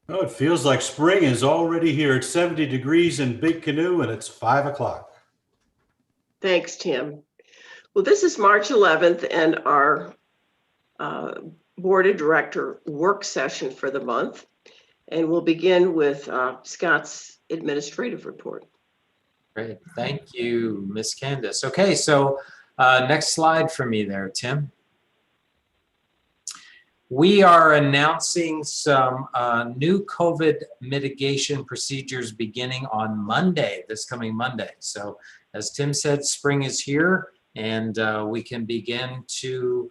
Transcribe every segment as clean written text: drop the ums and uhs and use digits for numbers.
Oh, it feels like spring is already here. It's 70 degrees in Big Canoe and it's 5 o'clock. Thanks, Tim. Well, this is March 11th and our Board of Director work session for the month. And we'll begin with Scott's administrative report. Great, thank you, Miss Candace. Okay, so next slide for me there, Tim. We are announcing some new COVID mitigation procedures beginning on Monday, this coming Monday. So as Tim said, spring is here and we can begin to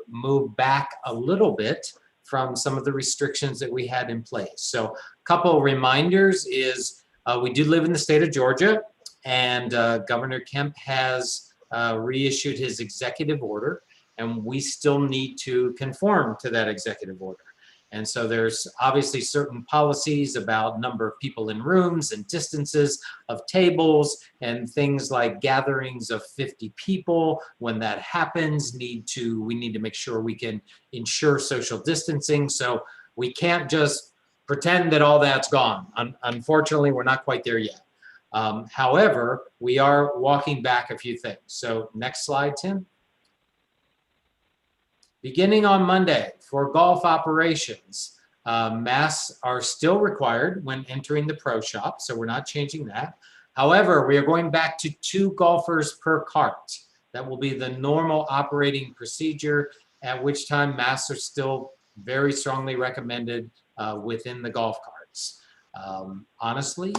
move back a little bit from some of the restrictions that we had in place. So a couple of reminders is we do live in the state of Georgia, and Governor Kemp has reissued his executive order, and we still need to conform to that executive order. And so there's obviously certain policies about number of people in rooms and distances of tables and things like gatherings of 50 people. When that happens, we need to make sure we can ensure social distancing. So we can't just pretend that all that's gone. Unfortunately, we're not quite there yet. However, we are walking back a few things. So next slide, Tim. Beginning on Monday, for golf operations, masks are still required when entering the pro shop, so we're not changing that. However, we are going back to 2 golfers per cart. That will be the normal operating procedure, at which time masks are still very strongly recommended within the golf carts. Honestly,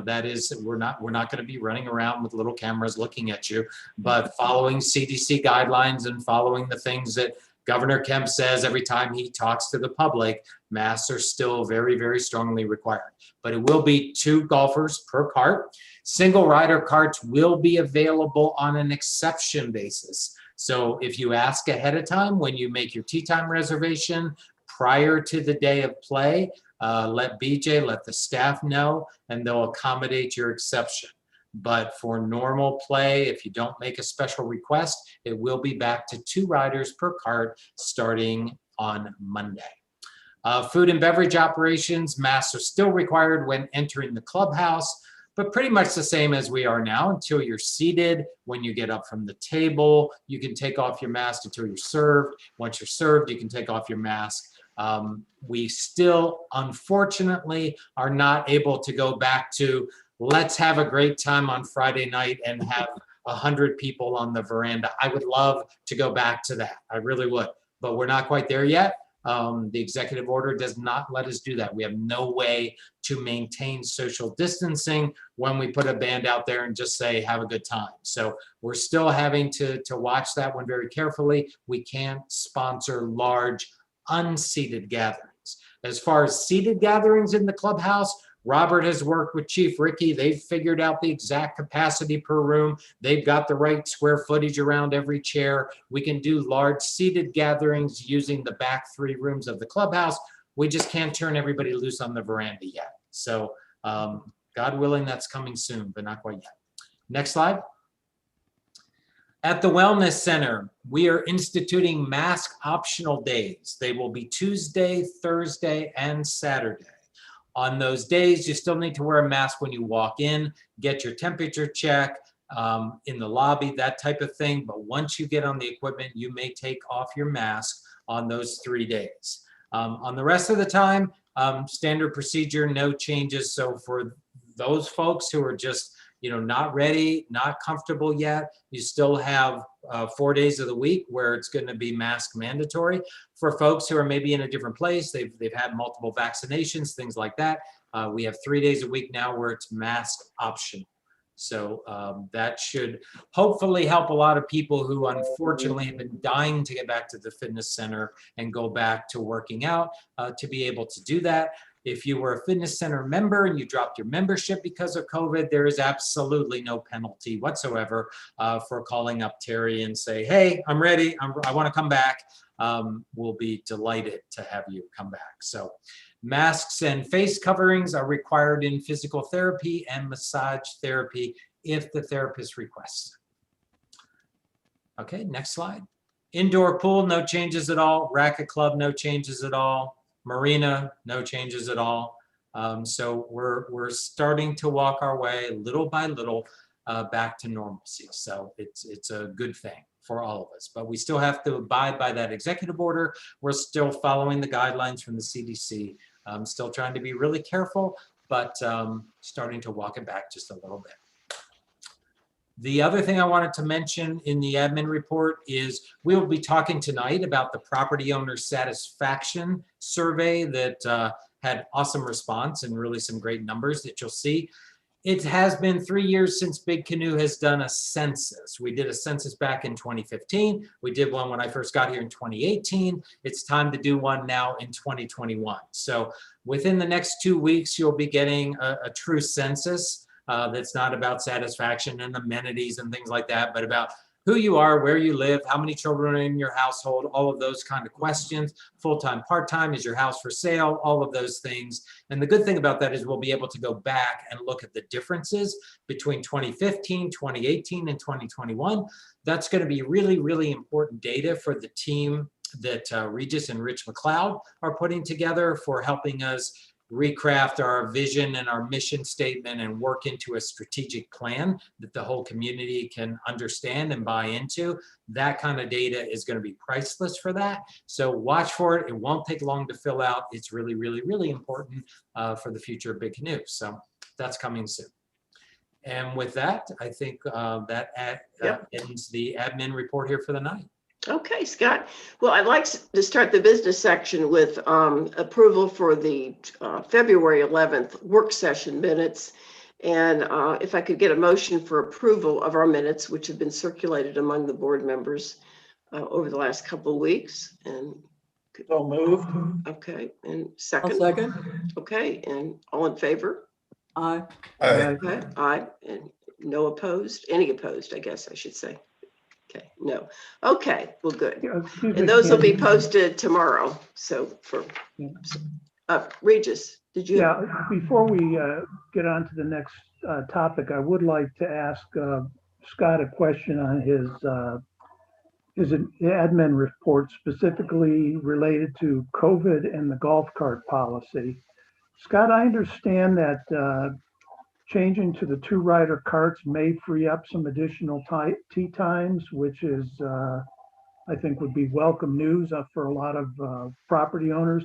that is, we're not going to be running around with little cameras looking at you, but following CDC guidelines and following the things that Governor Kemp says every time he talks to the public, masks are still very, very strongly required. But it will be 2 golfers per cart. Single rider carts will be available on an exception basis. So if you ask ahead of time when you make your tee time reservation prior to the day of play, let BJ, let the staff know, and they'll accommodate your exception. But for normal play, if you don't make a special request, it will be back to 2 riders per cart starting on Monday. Food and beverage operations, masks are still required when entering the clubhouse, but pretty much the same as we are now until you're seated. When you get up from the table, you can take off your mask until you're served. Once you're served, you can take off your mask. We still, unfortunately, are not able to go back to let's have a great time on Friday night and have 100 people on the veranda. I would love to go back to that. I really would, but we're not quite there yet. The executive order does not let us do that. We have no way to maintain social distancing when we put a band out there and just say, have a good time. So we're still having to watch that one very carefully. We can't sponsor large unseated gatherings. As far as seated gatherings in the clubhouse, Robert has worked with Chief Ricky. They've figured out the exact capacity per room. They've got the right square footage around every chair. We can do large seated gatherings using the back 3 rooms of the clubhouse. We just can't turn everybody loose on the veranda yet. So God willing, that's coming soon, but not quite yet. Next slide. At the Wellness Center, we are instituting mask optional days. They will be Tuesday, Thursday, and Saturday. On those days, you still need to wear a mask when you walk in, get your temperature check in the lobby, that type of thing. But once you get on the equipment, you may take off your mask on those 3 days. On the rest of the time, standard procedure, no changes. So for those folks who are just not ready, not comfortable yet, you still have 4 days of the week where it's going to be mask mandatory. For folks who are maybe in a different place, they've had multiple vaccinations, things like that, we have 3 days a week now where it's mask optional. So that should hopefully help a lot of people who unfortunately have been dying to get back to the fitness center and go back to working out to be able to do that. If you were a fitness center member and you dropped your membership because of COVID, there is absolutely no penalty whatsoever for calling up Terry and say, hey, I'm ready. I want to come back. We'll be delighted to have you come back. So masks and face coverings are required in physical therapy and massage therapy if the therapist requests. Okay, next slide. Indoor pool, no changes at all. Racket club, no changes at all. Marina, no changes at all. So we're starting to walk our way little by little back to normalcy. So it's a good thing for all of us, but we still have to abide by that executive order. We're still following the guidelines from the CDC. Still trying to be really careful, but starting to walk it back just a little bit. The other thing I wanted to mention in the admin report is we'll be talking tonight about the property owner satisfaction survey that had awesome response and really some great numbers that you'll see. It has been 3 years since Big Canoe has done a census. We did a census back in 2015. We did one when I first got here in 2018. It's time to do one now in 2021. So within the next 2 weeks, you'll be getting a true census that's not about satisfaction and amenities and things like that, but about who you are, where you live, how many children are in your household, all of those kind of questions. Full-time, part-time, is your house for sale, all of those things. And the good thing about that is we'll be able to go back and look at the differences between 2015, 2018, and 2021. That's going to be really, really important data for the team that Regis and Rich McLeod are putting together for helping us recraft our vision and our mission statement and work into a strategic plan that the whole community can understand and buy into. That kind of data is going to be priceless for that. So watch for it. It won't take long to fill out. It's really, really, really important for the future of Big Canoe. So that's coming soon. And with that, I think that ends the admin report here for the night. Okay, Scott. Well, I'd like to start the business section with approval for the February 11th work session minutes. And if I could get a motion for approval of our minutes, which have been circulated among the board members over the last couple of weeks. And So moved. okay, and I'll second. second. Okay, and all in favor? Aye. Okay, aye, and no opposed? Any opposed, I guess I should say. Okay, no. Okay, well, good. Yeah, excuse me, And those will be Ken. posted tomorrow. So for Regis, did you? Yeah, before we get on to the next topic, I would like to ask Scott a question on his admin report specifically related to COVID and the golf cart policy. Scott, I understand that changing to the 2-rider carts may free up some additional tee times, which is, I think, would be welcome news for a lot of property owners.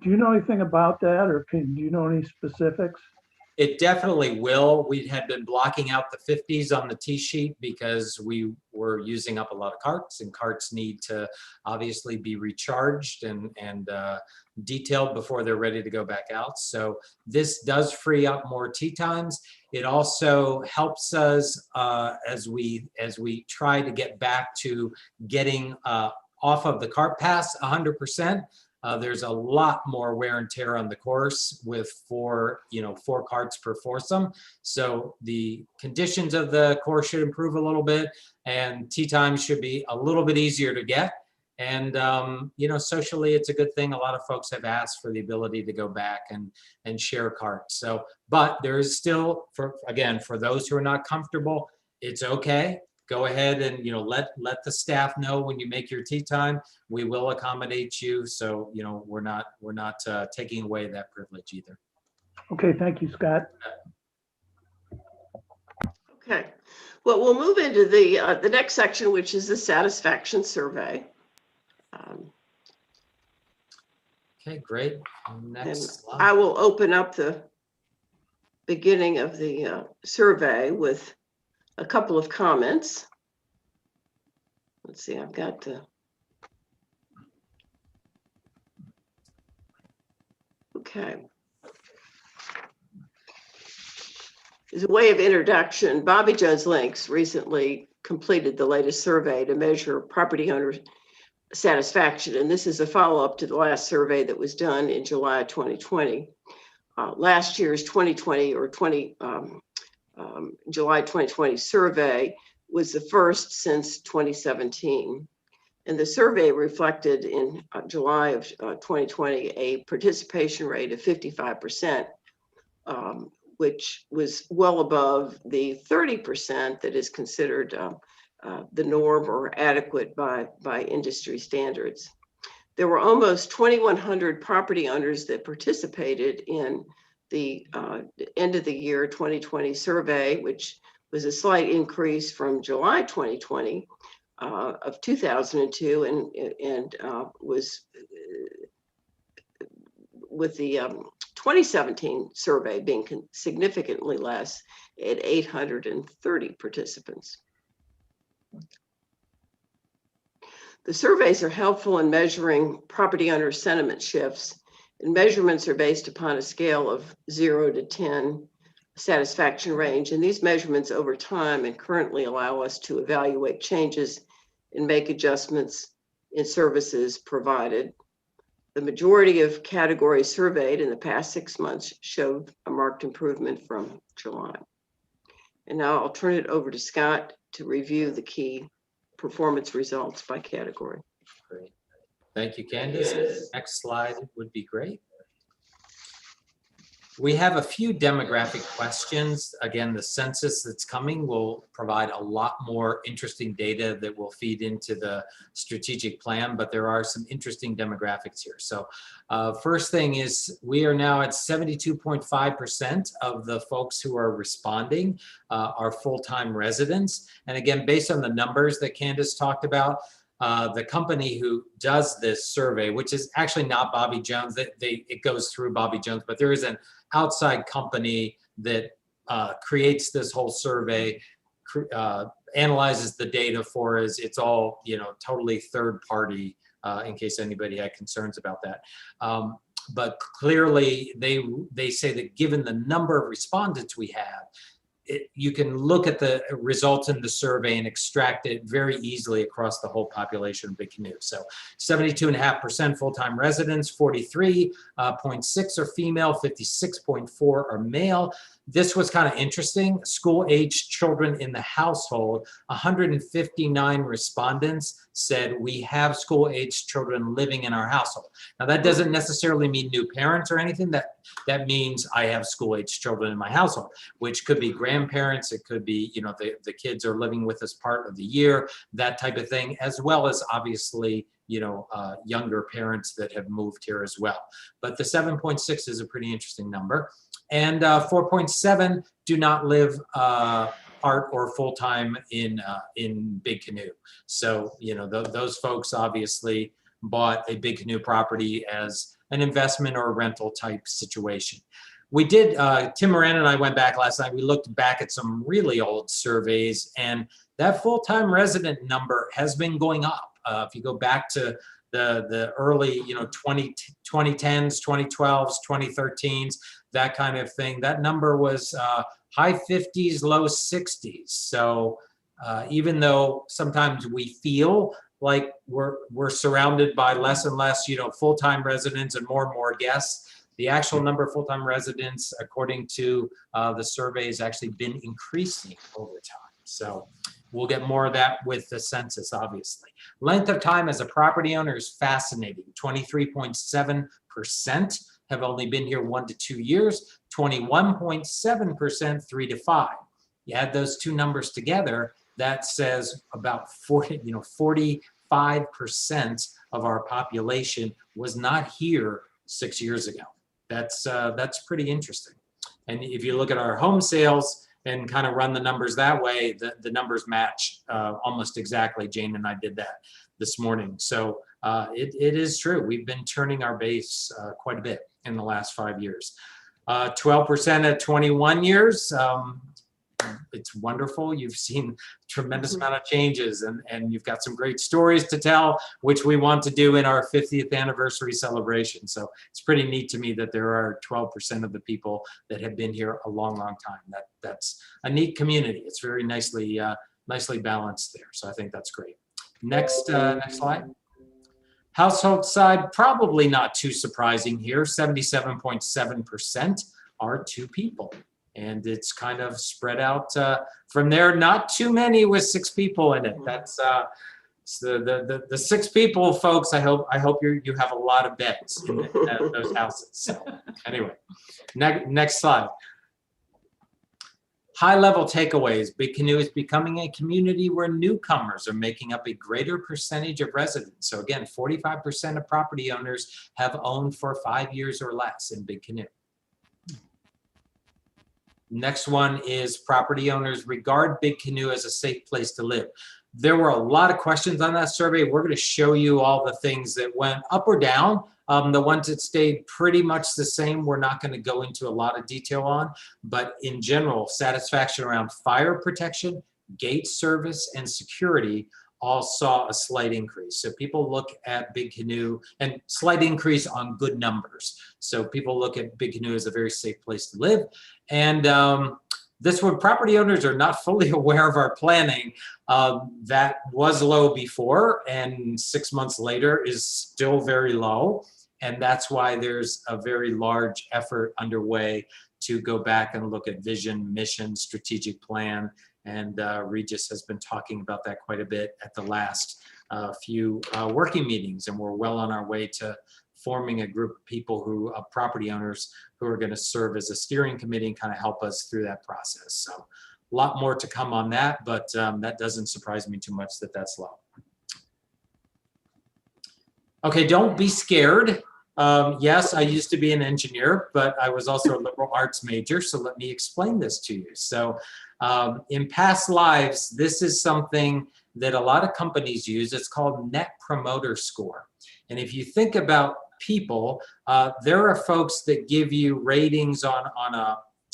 Do you know anything about that, or do you know any specifics? It definitely will. We had been blocking out the 50s on the tee sheet because we were using up a lot of carts, and carts need to obviously be recharged and detailed before they're ready to go back out. So this does free up more tee times. It also helps us as we try to get back to getting off of the cart pass 100%. There's a lot more wear and tear on the course with 4 carts per foursome. So the conditions of the course should improve a little bit, and tee times should be a little bit easier to get. And socially, it's a good thing. A lot of folks have asked for the ability to go back and share carts. So, but there is still, for those who are not comfortable, it's okay. Go ahead and let the staff know when you make your tee time. We will accommodate you. So we're not taking away that privilege either. Okay, thank you, Scott. Okay, well, we'll move into the next section, which is the satisfaction survey. Okay, great. Next slide. I will open up the beginning of the survey with a couple of comments. Let's see, I've got to. Okay. As a way of introduction, Bobby Jones Links recently completed the latest survey to measure property owner satisfaction. And this is a follow-up to the last survey that was done in July 2020. Last year's 2020 or July 2020 survey was the first since 2017. And the survey reflected in July of 2020 a participation rate of 55%, which was well above the 30% that is considered the norm or adequate by industry standards. There were almost 2,100 property owners that participated in the end of the year 2020 survey, which was a slight increase from July 2020 of 2002, and was with the 2017 survey being significantly less at 830 participants. The surveys are helpful in measuring property owner sentiment shifts, and measurements are based upon a scale of 0 to 10 satisfaction range. And these measurements over time and currently allow us to evaluate changes and make adjustments in services provided. The majority of categories surveyed in the past 6 months showed a marked improvement from July. And now I'll turn it over to Scott to review the key performance results by category. Great. Thank you, Candace. Next slide would be great. We have a few demographic questions. Again, the census that's coming will provide a lot more interesting data that will feed into the strategic plan, but there are some interesting demographics here. So first thing is we are now at 72.5% of the folks who are responding are full-time residents. And again, based on the numbers that Candace talked about, the company who does this survey, which is actually not Bobby Jones, it goes through Bobby Jones, but there is an outside company that creates this whole survey, analyzes the data for us. It's all, totally third party in case anybody had concerns about that. But clearly they say that given the number of respondents we have, you can look at the results in the survey and extract it very easily across the whole population of Big Canoe. So 72.5% full-time residents, 43.6 are female, 56.4 are male. This was kind of interesting. School-aged children in the household, 159 respondents said we have school-aged children living in our household. Now that doesn't necessarily mean new parents or anything. That means I have school-aged children in my household, which could be grandparents. It could be, the kids are living with us part of the year, that type of thing, as well as obviously, younger parents that have moved here as well. But the 7.6 is a pretty interesting number. And 4.7 do not live part or full-time in Big Canoe. So, those folks obviously bought a Big Canoe property as an investment or a rental type situation. We did, Tim Moran and I went back last night. We looked back at some really old surveys, and that full-time resident number has been going up. If you go back to the early, 2010s, 2012s, 2013s, that kind of thing, that number was high 50s, low 60s. So even though sometimes we feel like we're surrounded by less and less, full-time residents and more guests, the actual number of full-time residents, according to the survey, has actually been increasing over time. So we'll get more of that with the census, obviously. Length of time as a property owner is fascinating. 23.7% have only been here 1 to 2 years, 21.7% 3 to 5. You add those two numbers together, that says about 45% of our population was not here 6 years ago. That's pretty interesting. And if you look at our home sales and kind of run the numbers that way, the numbers match almost exactly. Jane and I did that this morning. So it is true. We've been turning our base quite a bit in the last 5 years. 12% at 21 years. It's wonderful. You've seen a tremendous amount of changes, and you've got some great stories to tell, which we want to do in our 50th anniversary celebration. So it's pretty neat to me that there are 12% of the people that have been here a long time. That's a neat community. It's very nicely balanced there. So I think that's great. Next slide. Household side, probably not too surprising here. 77.7% are 2 people. And it's kind of spread out from there. Not too many with 6 people in it. That's the 6 people, folks. I hope you have a lot of beds in those houses. So anyway, next slide. High-level takeaways: Big Canoe is becoming a community where newcomers are making up a greater percentage of residents. So again, 45% of property owners have owned for 5 years or less in Big Canoe. Next one is property owners regard Big Canoe as a safe place to live. There were a lot of questions on that survey. We're going to show you all the things that went up or down. The ones that stayed pretty much the same, we're not going to go into a lot of detail on, but in general, satisfaction around fire protection, gate service, and security all saw a slight increase. So people look at Big Canoe, and slight increase on good numbers. So people look at Big Canoe as a very safe place to live. And this one, property owners are not fully aware of our planning. That was low before, and 6 months later is still very low. And that's why there's a very large effort underway to go back and look at vision, mission, strategic plan. And Regis has been talking about that quite a bit at the last few working meetings. And we're well on our way to forming a group of people who, property owners, who are going to serve as a steering committee and kind of help us through that process. So a lot more to come on that, but that doesn't surprise me too much that that's low. Okay, don't be scared. Yes, I used to be an engineer, but I was also a liberal arts major. So let me explain this to you. So in past lives, this is something that a lot of companies use. It's called Net Promoter Score. And if you think about people, there are folks that give you ratings on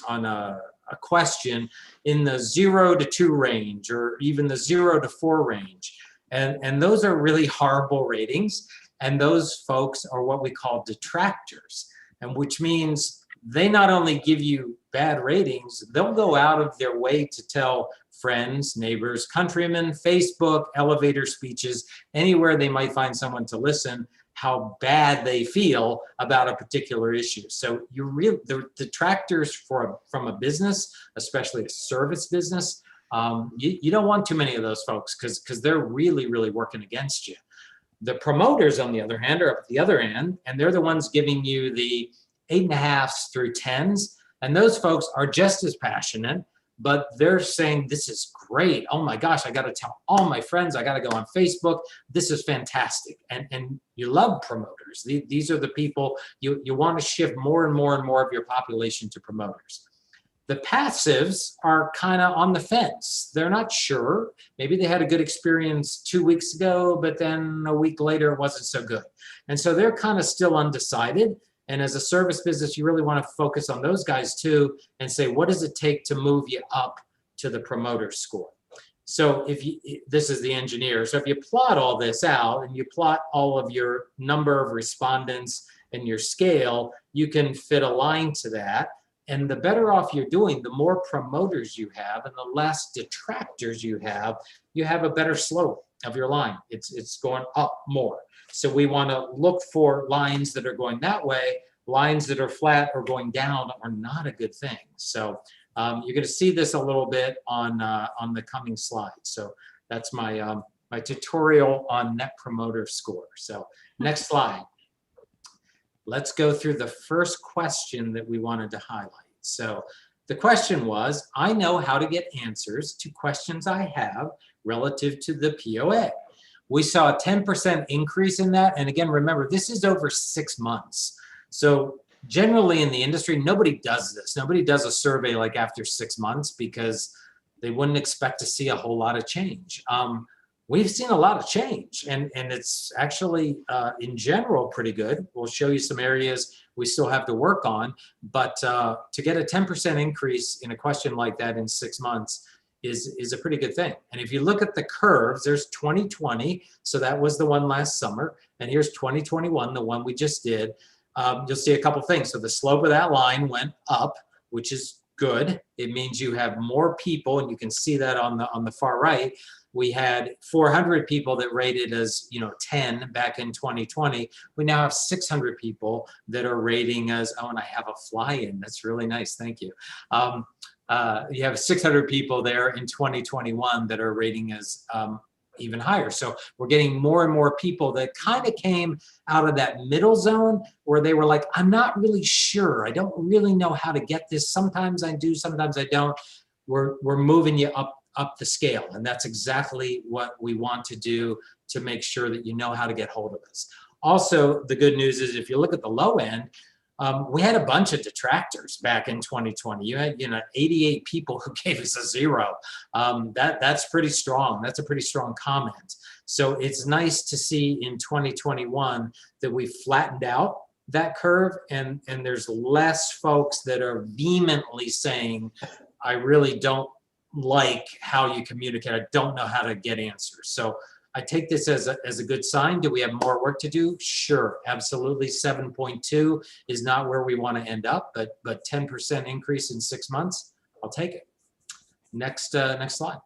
a question in the 0 to 2 range, or even the 0 to 4 range. And those are really horrible ratings. And those folks are what we call detractors, and which means they not only give you bad ratings, they'll go out of their way to tell friends, neighbors, countrymen, Facebook, elevator speeches, anywhere they might find someone to listen, how bad they feel about a particular issue. So the detractors from a business, especially a service business, you don't want too many of those folks because they're really, really working against you. The promoters, on the other hand, are up at the other end, and they're the ones giving you the 8.5s through 10s. And those folks are just as passionate, but they're saying, this is great. Oh my gosh, I got to tell all my friends. I got to go on Facebook. This is fantastic. And you love promoters. These are the people you want to shift more and more and more of your population to promoters. The passives are kind of on the fence. They're not sure. Maybe they had a good experience 2 weeks ago, but then a week later it wasn't so good. And so they're kind of still undecided. And as a service business, you really want to focus on those guys too and say, what does it take to move you up to the promoter score? So this is the engineer. So if you plot all this out and you plot all of your number of respondents and your scale, you can fit a line to that. And the better off you're doing, the more promoters you have and the less detractors you have a better slope of your line. It's going up more. So we want to look for lines that are going that way. Lines that are flat or going down are not a good thing. So you're going to see this a little bit on the coming slides. So that's my my tutorial on Net Promoter Score. So next slide. Let's go through the first question that we wanted to highlight. So the question was, I know how to get answers to questions I have relative to the POA. We saw a 10% increase in that. And again, remember, this is over 6 months. So generally in the industry, nobody does this. Nobody does a survey like after 6 months because they wouldn't expect to see a whole lot of change. We've seen a lot of change, and it's actually, in general, pretty good. We'll show you some areas we still have to work on, but to get a 10% increase in a question like that in 6 months is a pretty good thing. And if you look at the curves, there's 2020, so that was the one last summer, and here's 2021, the one we just did. You'll see a couple things. So the slope of that line went up, which is good. It means you have more people, and you can see that on the far right. We had 400 people that rated as 10 back in 2020. We now have 600 people that are rating as, oh, and I have a fly-in. That's really nice. Thank you. You have 600 people there in 2021 that are rating as even higher. So we're getting more and more people that kind of came out of that middle zone where they were like, I'm not really sure. I don't really know how to get this. Sometimes I do, sometimes I don't. we're moving you up the scale. And that's exactly what we want to do to make sure that you know how to get hold of us. Also, the good news is if you look at the low end, we had a bunch of detractors back in 2020. You had, 88 people who gave us a 0. That's pretty strong. That's a pretty strong comment. So it's nice to see in 2021 that we flattened out that curve, and there's less folks that are vehemently saying, I really don't like how you communicate. I don't know how to get answers. So I take this as a good sign. Do we have more work to do? Sure, absolutely. 7.2 is not where we want to end up, but 10% increase in 6 months, I'll take it. Next slide.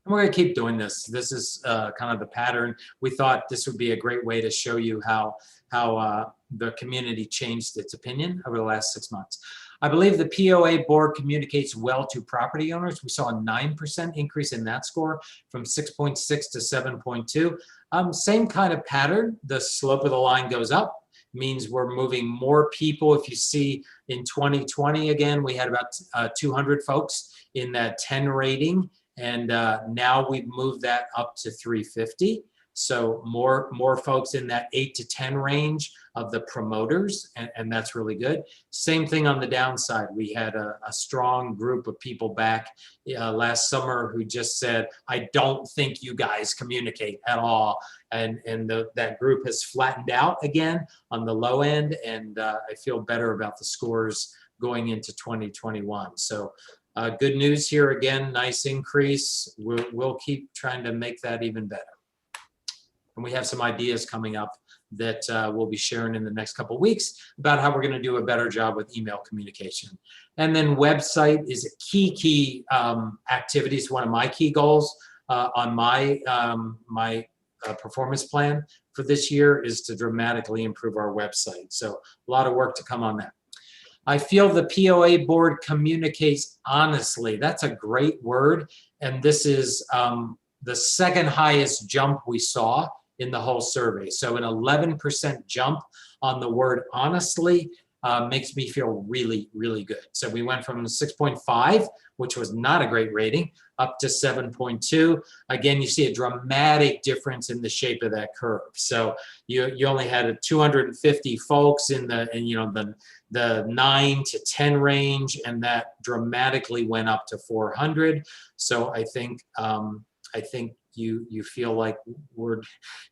And we're going to keep doing this. This is kind of the pattern. We thought this would be a great way to show you how the community changed its opinion over the last 6 months. I believe the POA board communicates well to property owners. We saw a 9% increase in that score from 6.6 to 7.2. Same kind of pattern. The slope of the line goes up, means we're moving more people. If you see in 2020, again, we had about 200 folks in that 10 rating. And now we've moved that up to 350. So more folks in that 8 to 10 range of the promoters, and that's really good. Same thing on the downside. We had a strong group of people back last summer who just said, I don't think you guys communicate at all. And that group has flattened out again on the low end, and I feel better about the scores going into 2021. So good news here again, nice increase. We'll keep trying to make that even better. And we have some ideas coming up that we'll be sharing in the next couple of weeks about how we're going to do a better job with email communication. And then website is a key activity. It's one of my key goals on my performance plan for this year is to dramatically improve our website. So a lot of work to come on that. I feel the POA board communicates honestly. That's a great word. And this is the second highest jump we saw in the whole survey. So an 11% jump on the word honestly makes me feel really, really good. So we went from 6.5, which was not a great rating, up to 7.2. Again, you see a dramatic difference in the shape of that curve. So you only had 250 folks in the 9 to 10 range, and that dramatically went up to 400. So I think you feel like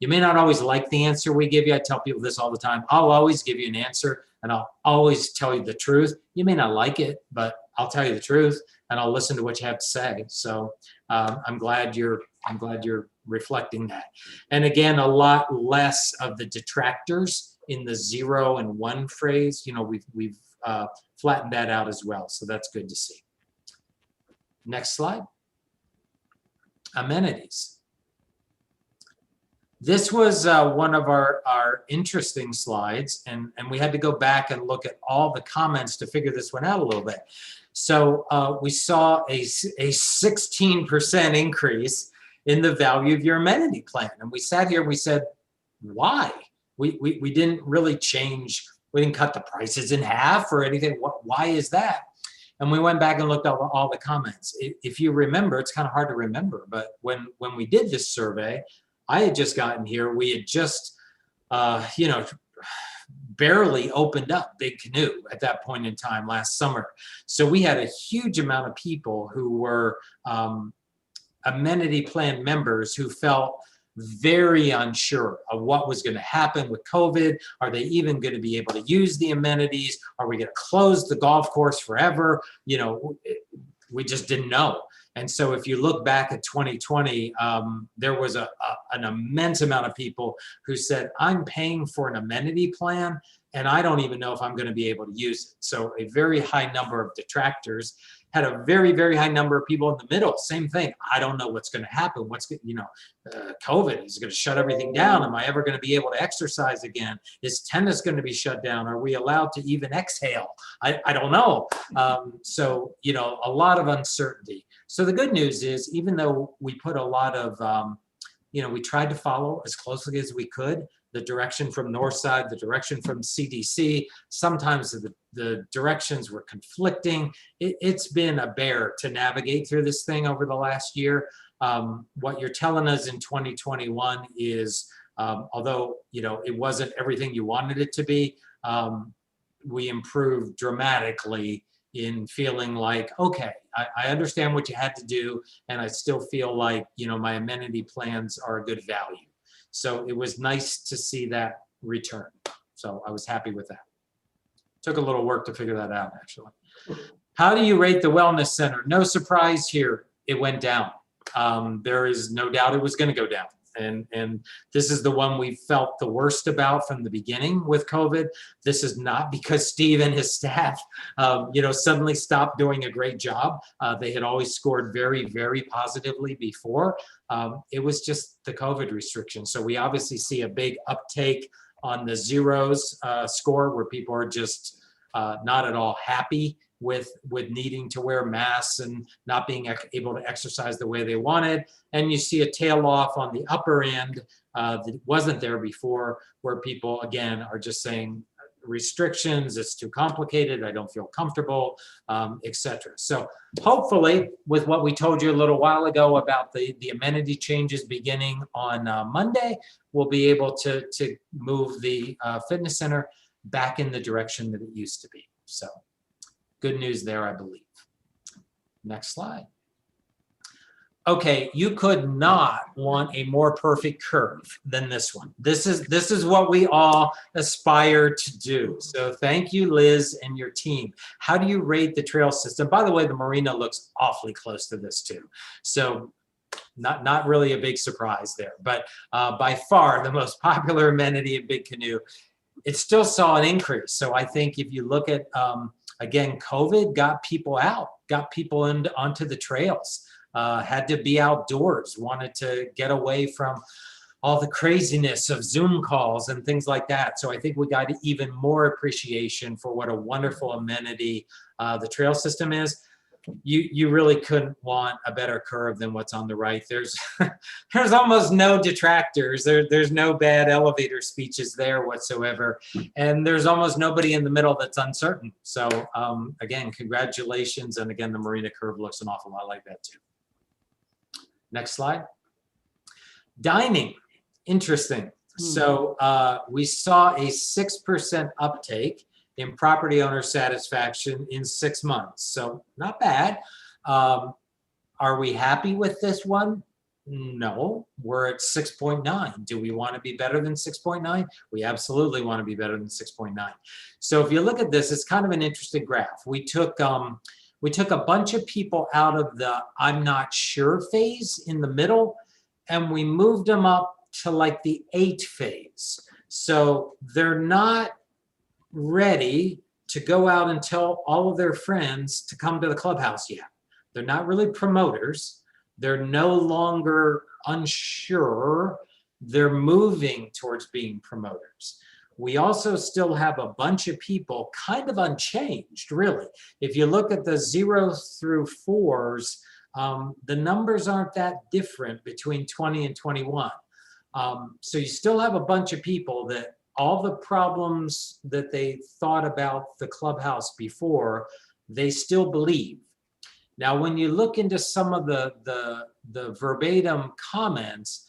you may not always like the answer we give you. I tell people this all the time. I'll always give you an answer, and I'll always tell you the truth. You may not like it, but I'll tell you the truth, and I'll listen to what you have to say. So I'm glad you're reflecting that. And again, a lot less of the detractors in the 0 and 1 phrase. We've flattened that out as well. So that's good to see. Next slide. Amenities. This was one of our interesting slides, and we had to go back and look at all the comments to figure this one out a little bit. So we saw a 16% increase in the value of your amenity plan. And we sat here and we said, why? We didn't really change, we didn't cut the prices in half or anything. Why is that? And we went back and looked at all the comments. If you remember, it's kind of hard to remember, but when we did this survey, I had just gotten here. We had just, barely opened up Big Canoe at that point in time last summer. So we had a huge amount of people who were amenity plan members who felt very unsure of what was going to happen with COVID. Are they even going to be able to use the amenities? Are we going to close the golf course forever? We just didn't know. And so if you look back at 2020, there was an immense amount of people who said, I'm paying for an amenity plan, and I don't even know if I'm going to be able to use it. So a very high number of detractors had a very, very high number of people in the middle. Same thing. I don't know what's going to happen. COVID is going to shut everything down. Am I ever going to be able to exercise again? Is tennis going to be shut down? Are we allowed to even exhale? I don't know. So a lot of uncertainty. So the good news is, even though we put a lot of, we tried to follow as closely as we could the direction from Northside, the direction from CDC. Sometimes the directions were conflicting. It's been a bear to navigate through this thing over the last year. What you're telling us in 2021 is, although it wasn't everything you wanted it to be, we improved dramatically in feeling like, okay, I understand what you had to do, and I still feel like my amenity plans are a good value. So it was nice to see that return. So I was happy with that. Took a little work to figure that out, actually. How do you rate the Wellness Center? No surprise here, it went down. There is no doubt it was going to go down. And this is the one we felt the worst about from the beginning with COVID. This is not because Steve and his staff, suddenly stopped doing a great job. They had always scored very, very positively before. It was just the COVID restrictions. So we obviously see a big uptake on the zeros score, where people are just not at all happy with needing to wear masks and not being able to exercise the way they wanted. And you see a tail off on the upper end that wasn't there before, where people, again, are just saying restrictions, it's too complicated, I don't feel comfortable, etc. So hopefully, with what we told you a little while ago about the amenity changes beginning on Monday, we'll be able to move the fitness center back in the direction that it used to be. So good news there, I believe. Next slide. Okay, you could not want a more perfect curve than this one. This is what we all aspire to do. So thank you, Liz, and your team. How do you rate the trail system? By the way, the marina looks awfully close to this too. So not really a big surprise there, but by far the most popular amenity in Big Canoe. It still saw an increase. So I think if you look at, again, COVID got people out, got people onto the trails. Had to be outdoors, wanted to get away from all the craziness of Zoom calls and things like that. So I think we got even more appreciation for what a wonderful amenity the trail system is. You really couldn't want a better curve than what's on the right. There's almost no detractors. There's no bad elevator speeches there whatsoever. And there's almost nobody in the middle that's uncertain. So again, congratulations. And again, the marina curve looks an awful lot like that too. Next slide. Dining, interesting. So we saw a 6% uptake in property owner satisfaction in 6 months. So not bad. Are we happy with this one? No, we're at 6.9. Do we want to be better than 6.9? We absolutely want to be better than 6.9. So if you look at this, it's kind of an interesting graph. We took a bunch of people out of the I'm not sure phase in the middle, and we moved them up to like the 8 phase. So they're not ready to go out and tell all of their friends to come to the clubhouse yet. They're not really promoters. They're no longer unsure. They're moving towards being promoters. We also still have a bunch of people kind of unchanged, really. If you look at the 0s through 4s, the numbers aren't that different between 20 and 21. So you still have a bunch of people that all the problems that they thought about the clubhouse before, they still believe. Now, when you look into some of the verbatim comments,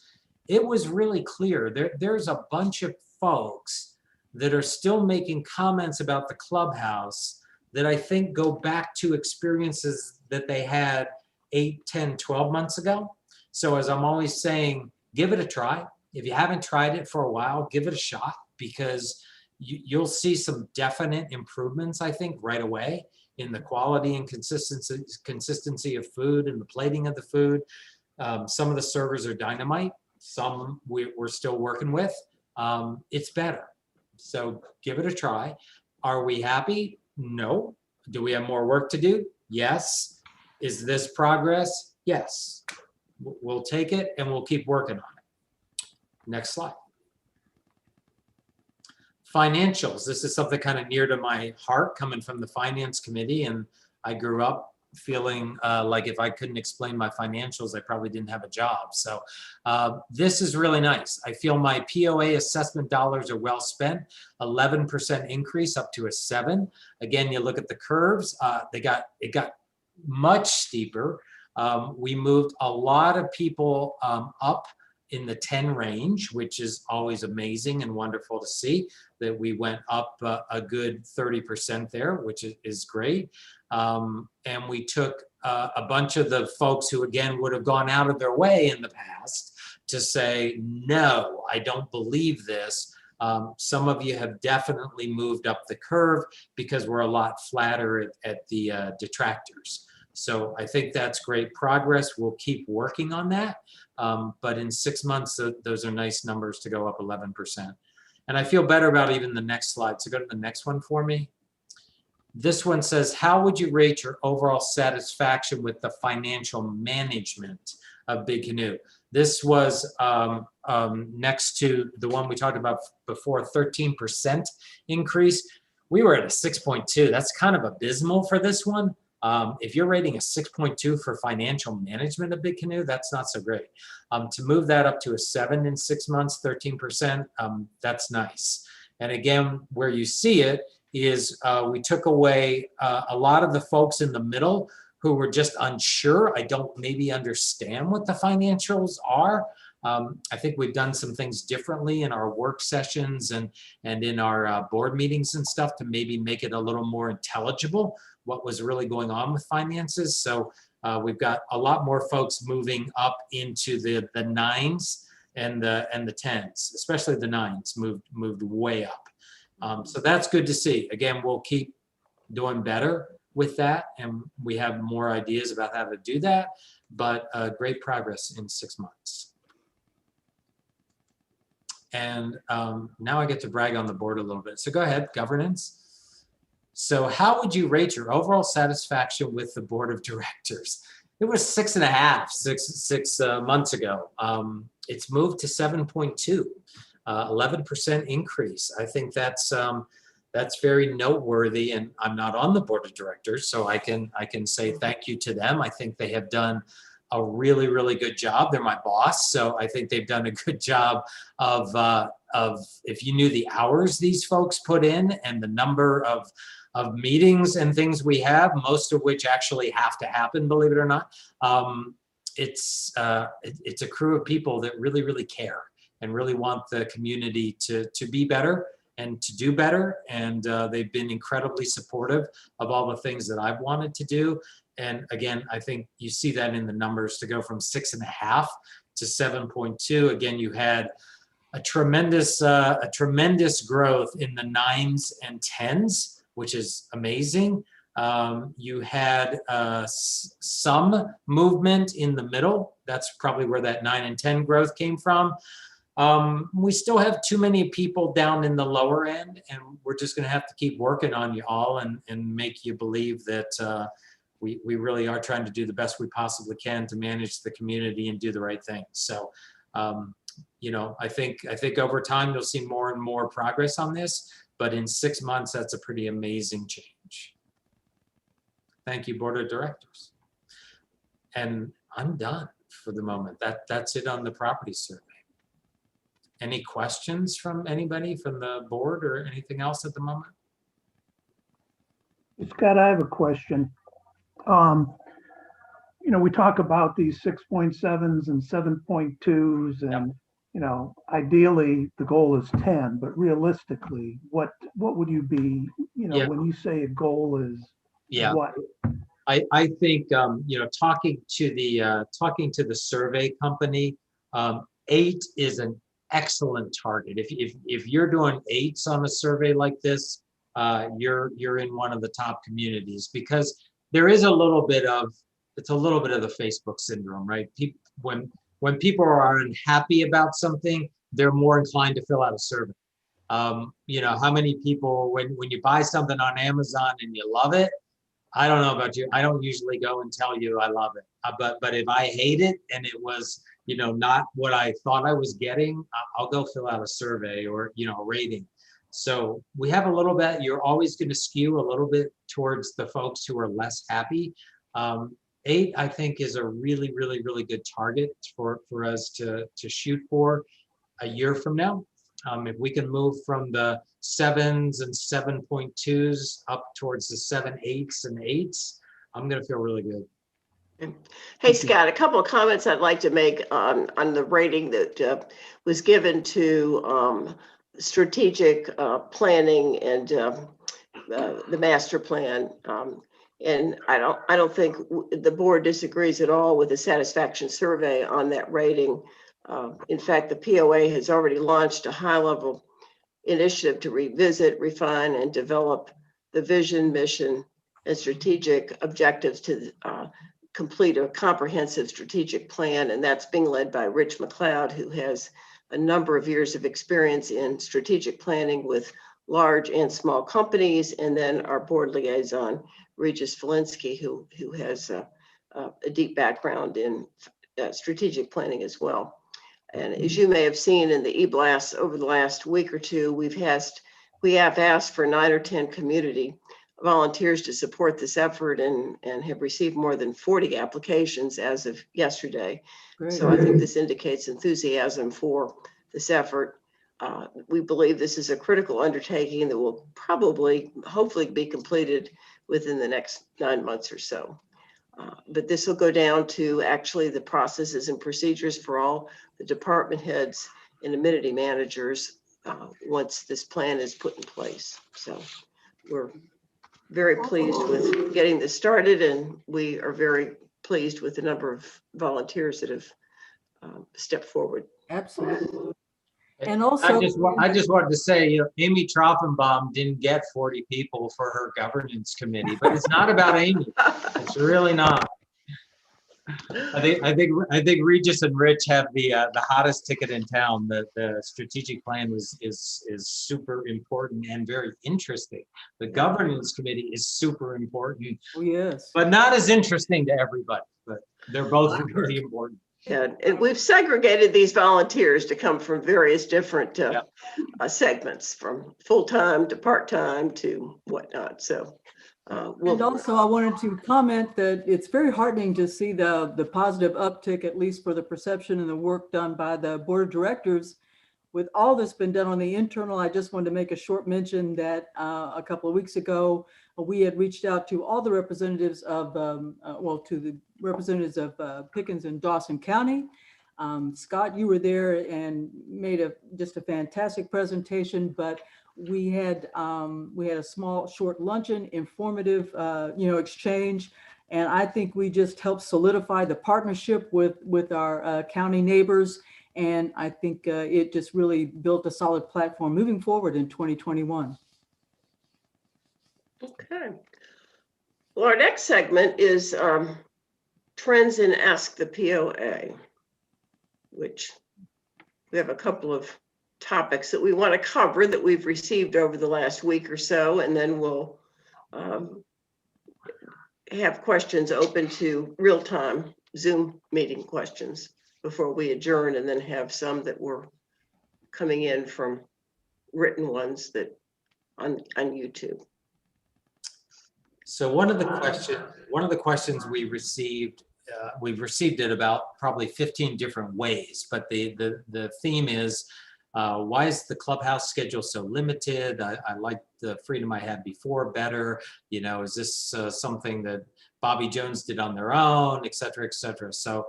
it was really clear. There's a bunch of folks that are still making comments about the clubhouse that I think go back to experiences that they had 8, 10, 12 months ago. So as I'm always saying, give it a try. If you haven't tried it for a while, give it a shot, because you'll see some definite improvements, I think, right away in the quality and consistency of food and the plating of the food. Some of the servers are dynamite. Some we're still working with. It's better. So give it a try. Are we happy? No. Do we have more work to do? Yes. Is this progress? Yes. We'll take it and we'll keep working on it. Next slide. Financials. This is something kind of near to my heart, coming from the finance committee, and I grew up feeling like if I couldn't explain my financials, I probably didn't have a job. So this is really nice. I feel my POA assessment dollars are well spent, 11% increase up to a 7. Again, you look at the curves, it got much steeper. We moved a lot of people up in the 10 range, which is always amazing and wonderful to see that we went up a good 30% there, which is great. And we took a bunch of the folks who, again, would have gone out of their way in the past to say, no, I don't believe this. Some of you have definitely moved up the curve because we're a lot flatter at the detractors. So I think that's great progress. We'll keep working on that. But in 6 months, those are nice numbers to go up 11%. And I feel better about even the next slide. So go to the next one for me. This one says, how would you rate your overall satisfaction with the financial management of Big Canoe? This was next to the one we talked about before, 13% increase. We were at a 6.2. That's kind of abysmal for this one. If you're rating a 6.2 for financial management of Big Canoe, that's not so great. To move that up to a 7 in 6 months, 13%, that's nice. And again, where you see it is we took away a lot of the folks in the middle who were just unsure. I don't maybe understand what the financials are. I think we've done some things differently in our work sessions and in our board meetings and stuff to maybe make it a little more intelligible what was really going on with finances. So we've got a lot more folks moving up into the 9s and the 10s, especially the 9s moved way up. So that's good to see. Again, we'll keep doing better with that, and we have more ideas about how to do that, but great progress in 6 months. And now I get to brag on the board a little bit. So go ahead, governance. So how would you rate your overall satisfaction with the board of directors? It was 6.5, 6 months ago. It's moved to 7.2, 11% increase. I think that's very noteworthy, and I'm not on the board of directors, so I can say thank you to them. I think they have done a really, really good job. They're my boss, so I think they've done a good job of if you knew the hours these folks put in and the number of meetings and things we have, most of which actually have to happen, believe it or not. It's a crew of people that really, really care and really want the community to be better and to do better. And they've been incredibly supportive of all the things that I've wanted to do. And again, I think you see that in the numbers to go from 6.5 to 7.2. Again, you had a tremendous growth in the 9s and 10s, which is amazing. You had some movement in the middle. That's probably where that 9 and 10 growth came from. We still have too many people down in the lower end, and we're just going to have to keep working on you all and make you believe that we really are trying to do the best we possibly can to manage the community and do the right thing. So, you know, I think over time you'll see more and more progress on this, but in 6 months, that's a pretty amazing change. Thank you, Board of Directors. And I'm done for the moment. That's it on the property survey. Any questions from anybody from the board or anything else at the moment? Scott, I have a question. You know, we talk about these 6.7s and 7.2s and, you know, ideally the goal is 10, but realistically, what would you be, you know, when you say a goal is what? I think, you know, talking to the survey company, 8 is an excellent target. If you're doing 8s on a survey like this, you're in one of the top communities, because there is a little bit of the Facebook syndrome, right? When people are unhappy about something, they're more inclined to fill out a survey. You know, how many people, when you buy something on Amazon and you love it, I don't know about you, I don't usually go and tell you I love it. But if I hate it and it was, you know, not what I thought I was getting, I'll go fill out a survey or, you know, a rating. So we have a little bit, you're always going to skew a little bit towards the folks who are less happy. 8, I think, is a really, really, really good target for us to shoot for a year from now. If we can move from the 7s and 7.2s up towards the 7, 8s and 8s, I'm going to feel really good. Hey, Scott, a couple of comments I'd like to make on the rating that was given to strategic planning and the master plan. And I don't think the board disagrees at all with the satisfaction survey on that rating. In fact, the POA has already launched a high-level initiative to revisit, refine, and develop the vision, mission, and strategic objectives to complete a comprehensive strategic plan. And that's being led by Rich McLeod, who has a number of years of experience in strategic planning with large and small companies. And then our board liaison, Regis Valinsky, who has a deep background in strategic planning as well. And as you may have seen in the e-blasts over the last week or two, we have asked for 9 or 10 community volunteers to support this effort and have received more than 40 applications as of yesterday. Great. So I think this indicates enthusiasm for this effort. We believe this is a critical undertaking that will hopefully be completed within the next 9 months or so. But this will go down to actually the processes and procedures for all the department heads and amenity managers once this plan is put in place. So we're very pleased with getting this started, and we are very pleased with the number of volunteers that have stepped forward. Absolutely. And also, I just wanted to say, you know, Amy Troffenbaum didn't get 40 people for her governance committee, but it's not about Amy. It's really not. I think Regis and Rich have the hottest ticket in town. The strategic plan is super important and very interesting. The governance committee is super important, oh, yes. but not as interesting to everybody. But they're both really important. And we've segregated these volunteers to come from various different segments, from full-time to part-time to whatnot. So And also, I wanted to comment that it's very heartening to see the positive uptick, at least for the perception and the work done by the board of directors. With all that's been done on the internal, I just wanted to make a short mention that a couple of weeks ago, we had reached out to all the representatives of, to the representatives of Pickens and Dawson County. Scott, you were there and made just a fantastic presentation, but we had a small short luncheon, informative, exchange. And I think we just helped solidify the partnership with our county neighbors. And I think it just really built a solid platform moving forward in 2021. okay. Well, our next segment is Trends in Ask the POA, which we have a couple of topics that we want to cover that we've received over the last week or so, and then we'll have questions open to real-time Zoom meeting questions before we adjourn, and then have some that were coming in from written ones that on YouTube. So one of the questions we received, we've received it about probably 15 different ways, but the theme is, why is the clubhouse schedule so limited? I like the freedom I had before better. You know, is this something that Bobby Jones did on their own, et cetera, et cetera. So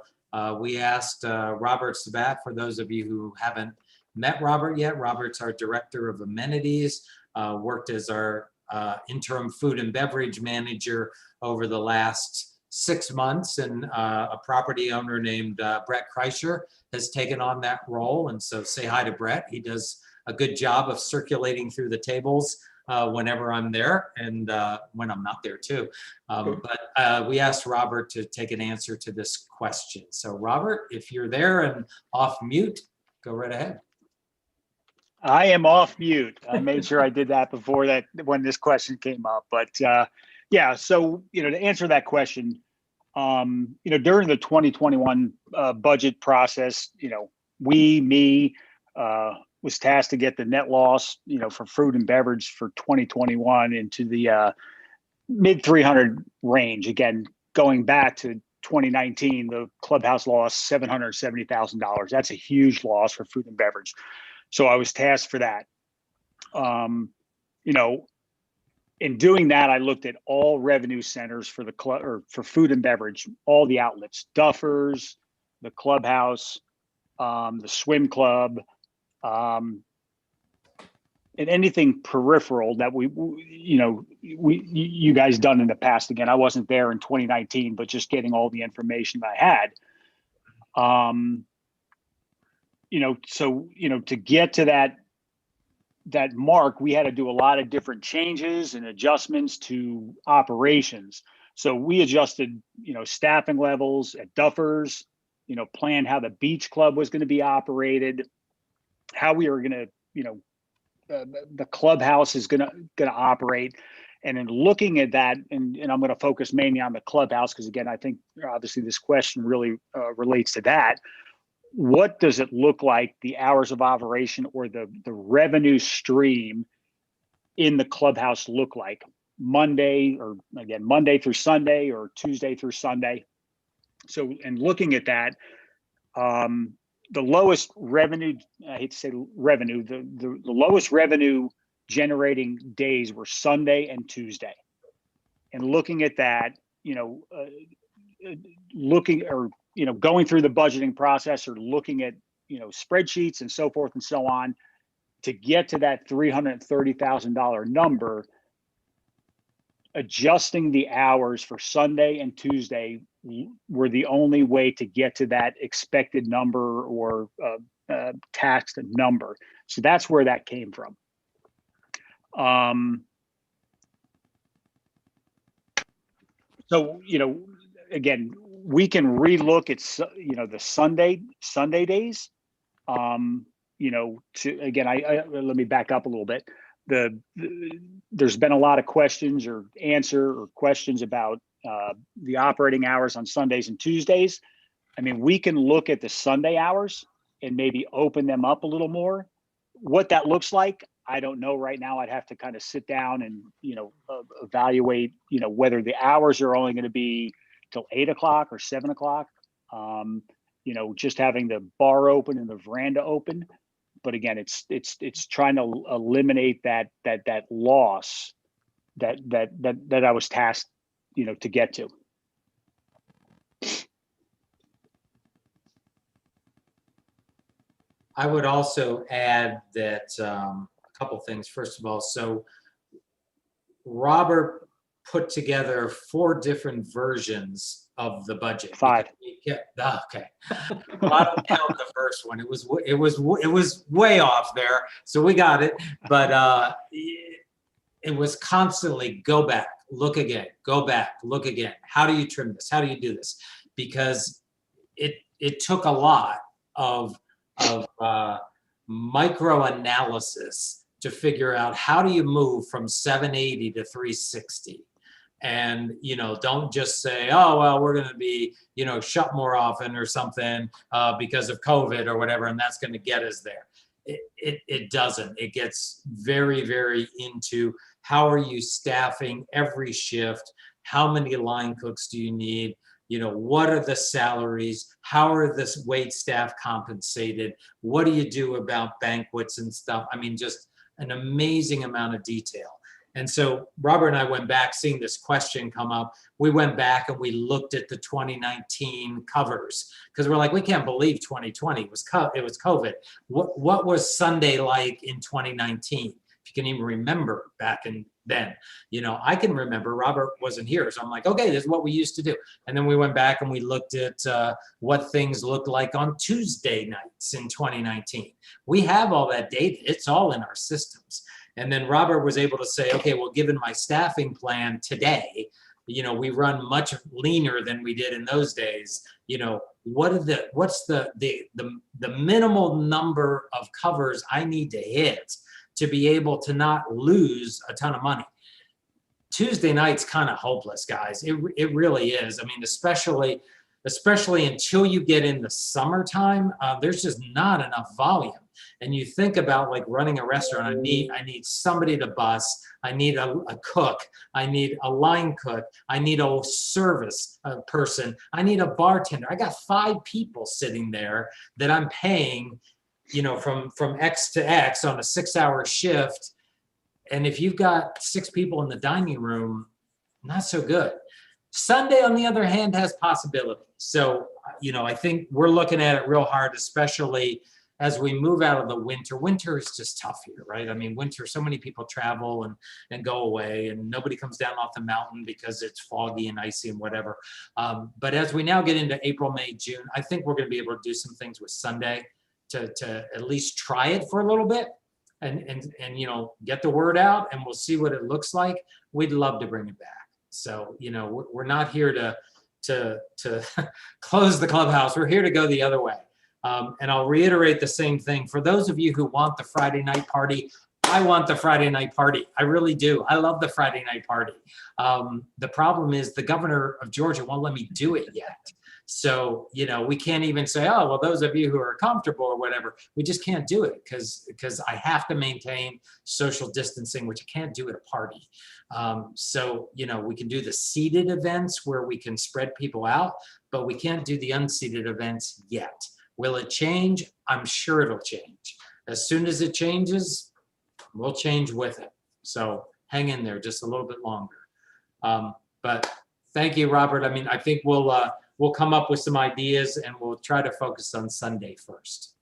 we asked Robert Sabat, for those of you who haven't met Robert yet. Robert's our director of amenities, worked as our interim food and beverage manager over the last 6 months, and a property owner named Brett Kreischer has taken on that role. And so say hi to Brett. He does a good job of circulating through the tables whenever I'm there, and when I'm not there too. But we asked Robert to take an answer to this question. So Robert, if you're there and off mute, go right ahead. I am off mute. I made sure I did that before that when this question came up. But yeah, so to answer that question, during the 2021 budget process, me was tasked to get the net loss, for food and beverage for 2021 into the mid 300 range. Again, going back to 2019, the clubhouse lost $770,000. That's a huge loss for food and beverage. So I was tasked for that. You know, in doing that, I looked at all revenue centers for the club or for food and beverage, all the outlets, Duffers, the clubhouse, the swim club, and anything peripheral that you guys done in the past. Again, I wasn't there in 2019, but just getting all the information I had. To get to that mark, we had to do a lot of different changes and adjustments to operations. So we adjusted, staffing levels at Duffers, planned how the beach club was going to be operated, how we were going to, the clubhouse is going to operate. And in looking at that, and I'm going to focus mainly on the clubhouse, because again, I think obviously this question really relates to that. What does it look like, the hours of operation or the revenue stream in the clubhouse look like Monday through Sunday or Tuesday through Sunday? So in looking at that, the lowest revenue, I hate to say revenue, the lowest revenue generating days were Sunday and Tuesday. And looking at that, going through the budgeting process or looking at, spreadsheets and so forth and so on, to get to that $330,000 number, adjusting the hours for Sunday and Tuesday were the only way to get to that expected number or taxed number. So that's where that came from. So, again, we can relook at, the Sunday days. Let me back up a little bit. There's been a lot of questions or questions about the operating hours on Sundays and Tuesdays. I mean, we can look at the Sunday hours and maybe open them up a little more. What that looks like, I don't know right now. I'd have to kind of sit down and, evaluate, whether the hours are only going to be till 8 o'clock or 7 o'clock. Just having the bar open and the veranda open. But again, it's trying to eliminate that loss that I was tasked, to get to. I would also add that a couple things. First of all, so Robert put together 4 different versions of the budget. 5. Okay. Well, I don't count the first one. It was way off there. So we got it. But it was constantly go back, look again, go back, look again. How do you trim this? How do you do this? Because it took a lot of micro analysis to figure out how do you move from 780 to 360. And, don't just say, oh, well, we're going to be, shut more often or something because of COVID or whatever, and that's going to get us there. It doesn't. It gets very, very into how are you staffing every shift? How many line cooks do you need? What are the salaries? How are the wait staff compensated? What do you do about banquets and stuff? I mean, just an amazing amount of detail. And so Robert and I went back, seeing this question come up. We went back and we looked at the 2019 covers because we're like, we can't believe 2020 it was COVID. What was Sunday like in 2019? If you can even remember back in then, I can remember. Robert wasn't here, so I'm like, okay, this is what we used to do. And then we went back and we looked at what things looked like on Tuesday nights in 2019. We have all that data; it's all in our systems. And then Robert was able to say, okay, well, given my staffing plan today, we run much leaner than we did in those days. What's the minimal number of covers I need to hit to be able to not lose a ton of money? Tuesday night's kind of hopeless, guys. It really is. I mean, especially especially until you get in the summertime, there's just not enough volume. And you think about like running a restaurant, I need somebody to bus, I need a cook, I need a line cook, I need a service person, I need a bartender. I got 5 people sitting there that I'm paying, from X to X on a 6-hour shift. And if you've got 6 people in the dining room, not so good. Sunday, on the other hand, has possibilities. So, I think we're looking at it real hard, especially as we move out of the winter. Winter is just tough here, right? I mean, winter, so many people travel and go away, and nobody comes down off the mountain because it's foggy and icy and whatever. But as we now get into April, May, June, I think we're going to be able to do some things with Sunday to at least try it for a little bit and get the word out, and we'll see what it looks like. We'd love to bring it back. So, we're not here to close the clubhouse. We're here to go the other way. And I'll reiterate the same thing. For those of you who want the Friday night party, I want the Friday night party. I really do. I love the Friday night party. The problem is the governor of Georgia won't let me do it yet. So, we can't even say, oh, well, those of you who are comfortable or whatever, we just can't do it because I have to maintain social distancing, which I can't do at a party. So, we can do the seated events where we can spread people out, but we can't do the unseated events yet. Will it change? I'm sure it'll change. As soon as it changes, we'll change with it. So hang in there just a little bit longer. But thank you, Robert. I mean, I think we'll come up with some ideas, and we'll try to focus on Sunday first.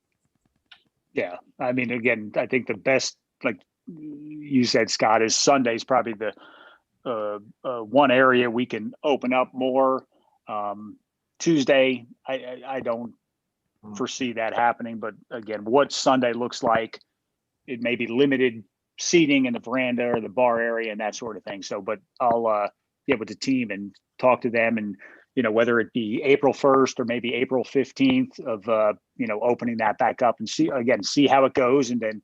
Yeah, I mean, again, I think the best, like you said, Scott, is Sunday's probably the one area we can open up more. Tuesday, I don't foresee that happening, but again, what Sunday looks like, it may be limited seating in the veranda or the bar area and that sort of thing. So, but I'll get with the team and talk to them, and whether it be April 1st or maybe April 15th of opening that back up and see how it goes, and then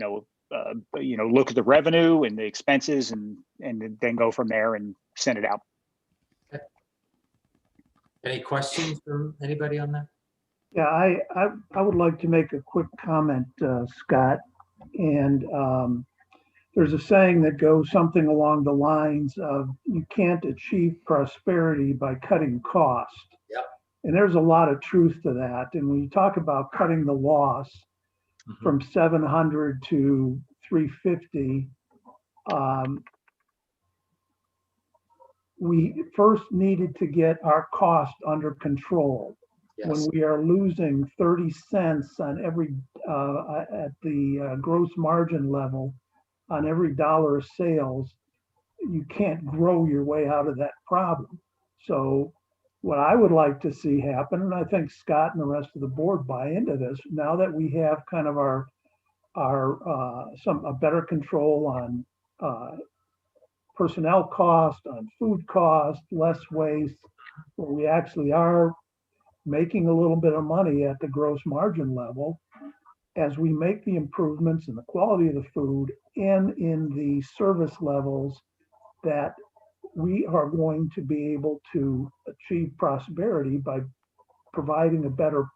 look at the revenue and the expenses, and then go from there and send it out. Okay. Any questions from anybody on that? Yeah, I would like to make a quick comment, Scott. And there's a saying that goes something along the lines of, you can't achieve prosperity by cutting cost. Yep. And there's a lot of truth to that. And when you talk about cutting the loss from 700 to 350, we first needed to get our cost under control. Yes. When we are losing 30 cents on every at the gross margin level on every dollar of sales, you can't grow your way out of that problem. So what I would like to see happen, and I think Scott and the rest of the board buy into this, now that we have kind of our a better control on personnel cost, on food cost, less waste, where we actually are making a little bit of money at the gross margin level, as we make the improvements in the quality of the food and in the service levels, that we are going to be able to achieve prosperity by providing a better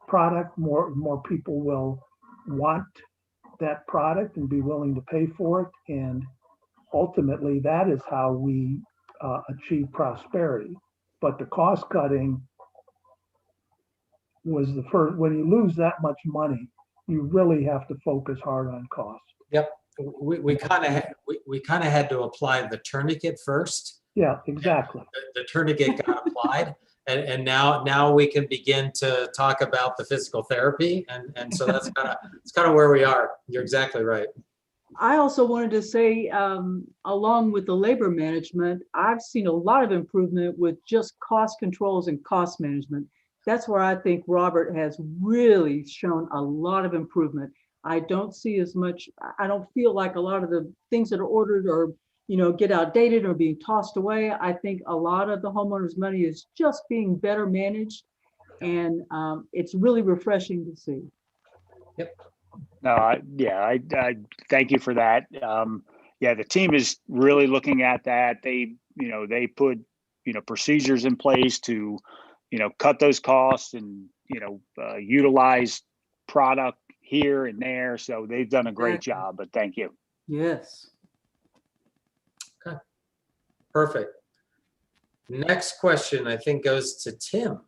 product. More people will want that product and be willing to pay for it. And ultimately, that is how we achieve prosperity. But the cost cutting was the first. When you lose that much money, you really have to focus hard on cost. Yep. We kind of had to apply the tourniquet first. Yeah, exactly. The tourniquet got applied, and now we can begin to talk about the physical therapy, and so that's kind of where we are. You're exactly right. I also wanted to say, along with the labor management, I've seen a lot of improvement with just cost controls and cost management. That's where I think Robert has really shown a lot of improvement. I don't see as much, I don't feel like a lot of the things that are ordered or, get outdated or being tossed away. I think a lot of the homeowners' money is just being better managed, and it's really refreshing to see. Yep. No, I thank you for that. The team is really looking at that. They put, procedures in place to, cut those costs and, utilize product here and there. So they've done a great Exactly. job, but thank you. Yes. Perfect. Next question, I think, goes to Tim.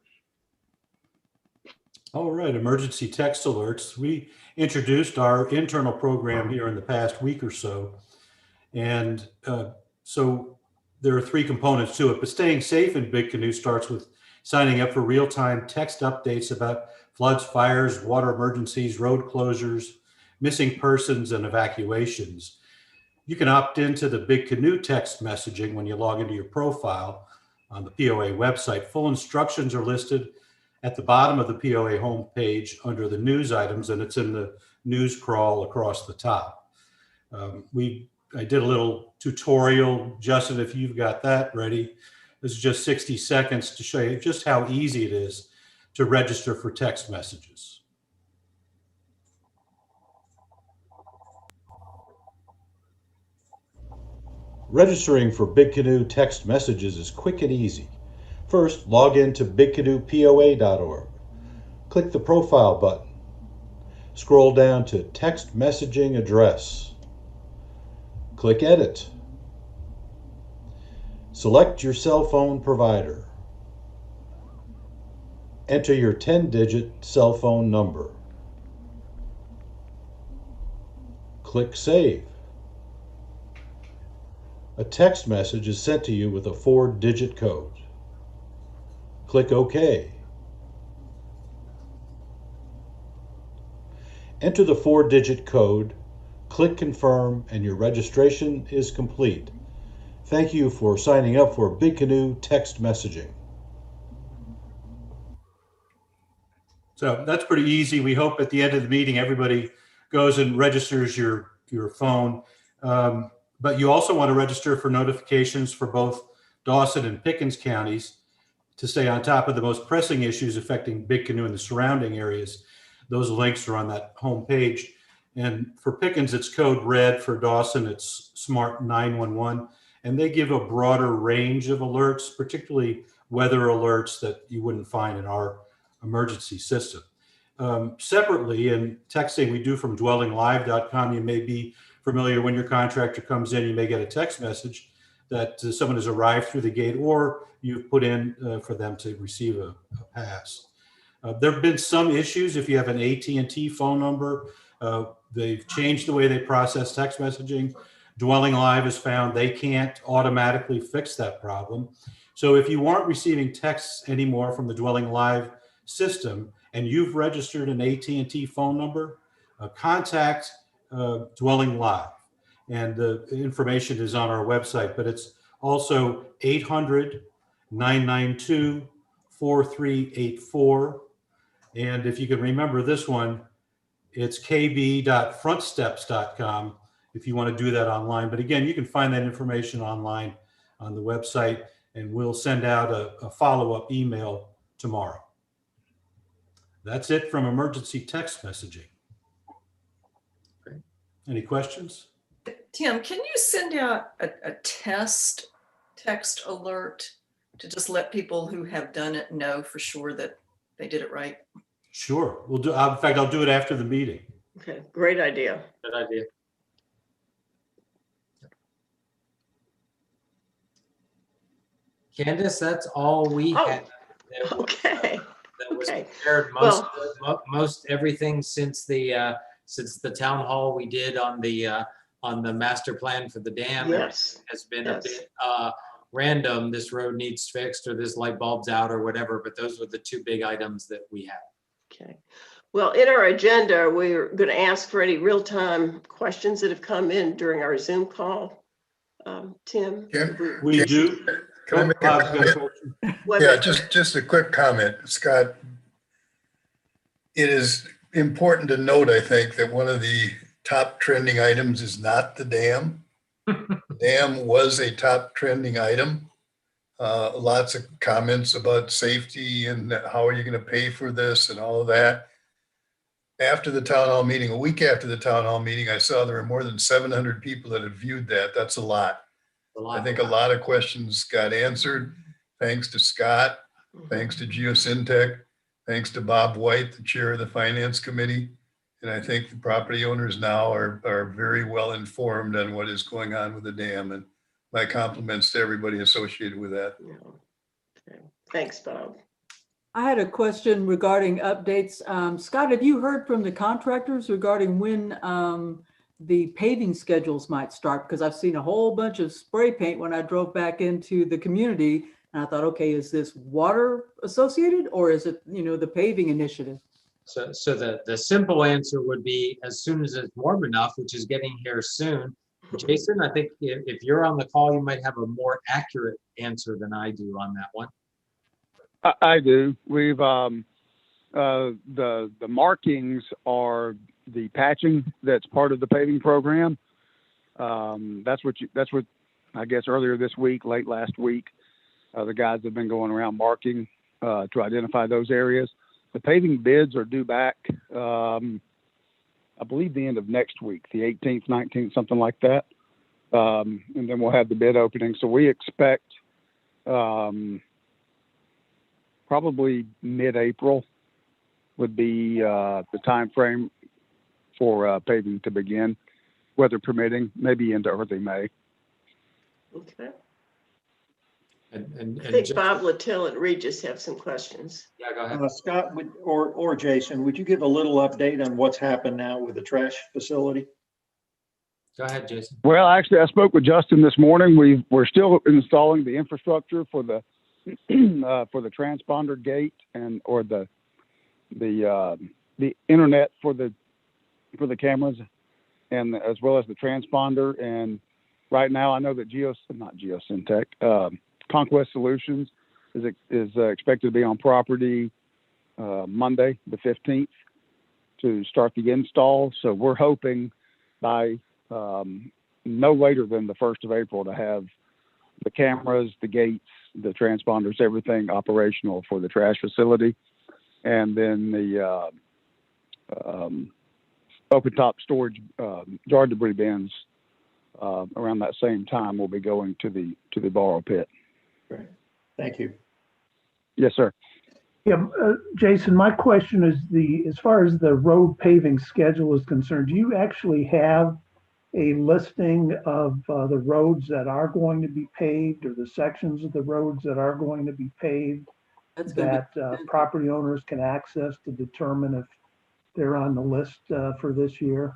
All right, emergency text alerts. We introduced our internal program here in the past week or so. And so there are three components to it, but staying safe in Big Canoe starts with signing up for real-time text updates about floods, fires, water emergencies, road closures, missing persons, and evacuations. You can opt into the Big Canoe text messaging when you log into your profile on the POA website. Full instructions are listed at the bottom of the POA homepage under the news items, and it's in the news crawl across the top. I did a little tutorial. Justin, if you've got that ready, this is just 60 seconds to show you just how easy it is to register for text messages. Registering for Big Canoe text messages is quick and easy. First, log in to bigcanoepoa.org. Click the profile button. Scroll down to text messaging address. Click Edit. Select your cell phone provider. Enter your 10-digit cell phone number. Click Save. A text message is sent to you with a 4-digit code. Click OK. Enter the 4-digit code, click Confirm, and your registration is complete. Thank you for signing up for Big Canoe text messaging. So that's pretty easy. We hope at the end of the meeting, everybody goes and registers your phone. But you also want to register for notifications for both Dawson and Pickens counties to stay on top of the most pressing issues affecting Big Canoe and the surrounding areas. Those links are on that home page. And for Pickens, it's code red. For Dawson, it's Smart 911. And they give a broader range of alerts, particularly weather alerts that you wouldn't find in our emergency system. Separately, in texting we do from dwellinglive.com, you may be familiar when your contractor comes in, you may get a text message that someone has arrived through the gate, or you've put in for them to receive a pass. There have been some issues. If you have an AT&T phone number, they've changed the way they process text messaging. Dwelling Live has found they can't automatically fix that problem. So if you aren't receiving texts anymore from the Dwelling Live system and you've registered an AT&T phone number, contact Dwelling Live. And the information is on our website, but it's also 800-992-4384. And if you can remember this one, it's kb.frontsteps.com if you want to do that online. But again, you can find that information online on the website, and we'll send out a follow-up email tomorrow. That's it from emergency text messaging. Great. Any questions? Tim, can you send out a text alert to just let people who have done it know for sure that they did it right? Sure. We'll do. In fact, I'll do it after the meeting. Okay, great idea. Good idea. Candace, that's all we Oh, had. Okay. That was Okay. prepared. Most everything since the town hall we did on the master plan for the dam Yes. has been Yes. a bit random. This road needs fixed, or this light bulb's out, or whatever. But those were the two big items that we had. Okay. Well, in our agenda, we're going to ask for any real-time questions that have come in during our Zoom call. Tim? We do. Can I make a Bob's got a comment? question. Wait a Yeah, minute. just a quick comment, Scott. It is important to note, I think, that one of the top trending items is not the dam. The dam was a top trending item. Lots of comments about safety and how are you going to pay for this and all of that. After the town hall meeting, a week after the town hall meeting, I saw there were more than 700 people that had viewed that. That's a lot. I think a lot of questions got answered. thanks to Scott, thanks to Geosyntec, thanks to Bob White, the chair of the Finance Committee. And I think the property owners now are very well informed on what is going on with the dam. And my compliments to everybody associated with that. Yeah. Okay. Thanks, Bob. I had a question regarding updates. Scott, have you heard from the contractors regarding when the paving schedules might start? Because I've seen a whole bunch of spray paint when I drove back into the community. And I thought, okay, is this water associated or is it, the paving initiative? So the simple answer would be as soon as it's warm enough, which is getting here soon. Jason, I think if you're on the call, you might have a more accurate answer than I do on that one. I do. We've the markings are the patching that's part of the paving program. That's what I guess earlier this week, late last week, the guys have been going around marking to identify those areas. The paving bids are due back, I believe, the end of next week, the 18th, 19th, something like that. And then we'll have the bid opening. So we expect probably mid-April would be the time frame for paving to begin, weather permitting, maybe into early May. Okay. And I think just- Bob Littell and Regis have some questions. Yeah, go ahead. Scott, or Jason, would you give a little update on what's happened now with the trash facility? Go ahead, Jason. Well, actually, I spoke with Justin this morning. We're still installing the infrastructure for the for the transponder gate or the internet for the cameras, and as well as the transponder. And right now, I know that Geosyntec, Conquest Solutions is expected to be on property Monday, the 15th, to start the install. So we're hoping by no later than the 1st of April to have the cameras, the gates, the transponders, everything operational for the trash facility. And then the open top storage yard debris bins around that same time will be going to the borrow pit. Great. Thank you. Yes, sir. Yeah, Jason, my question is as far as the road paving schedule is concerned, do you actually have a listing of the roads that are going to be paved or the sections of the roads that are going to be paved That's going to that property owners can access to determine if they're on the list for this year?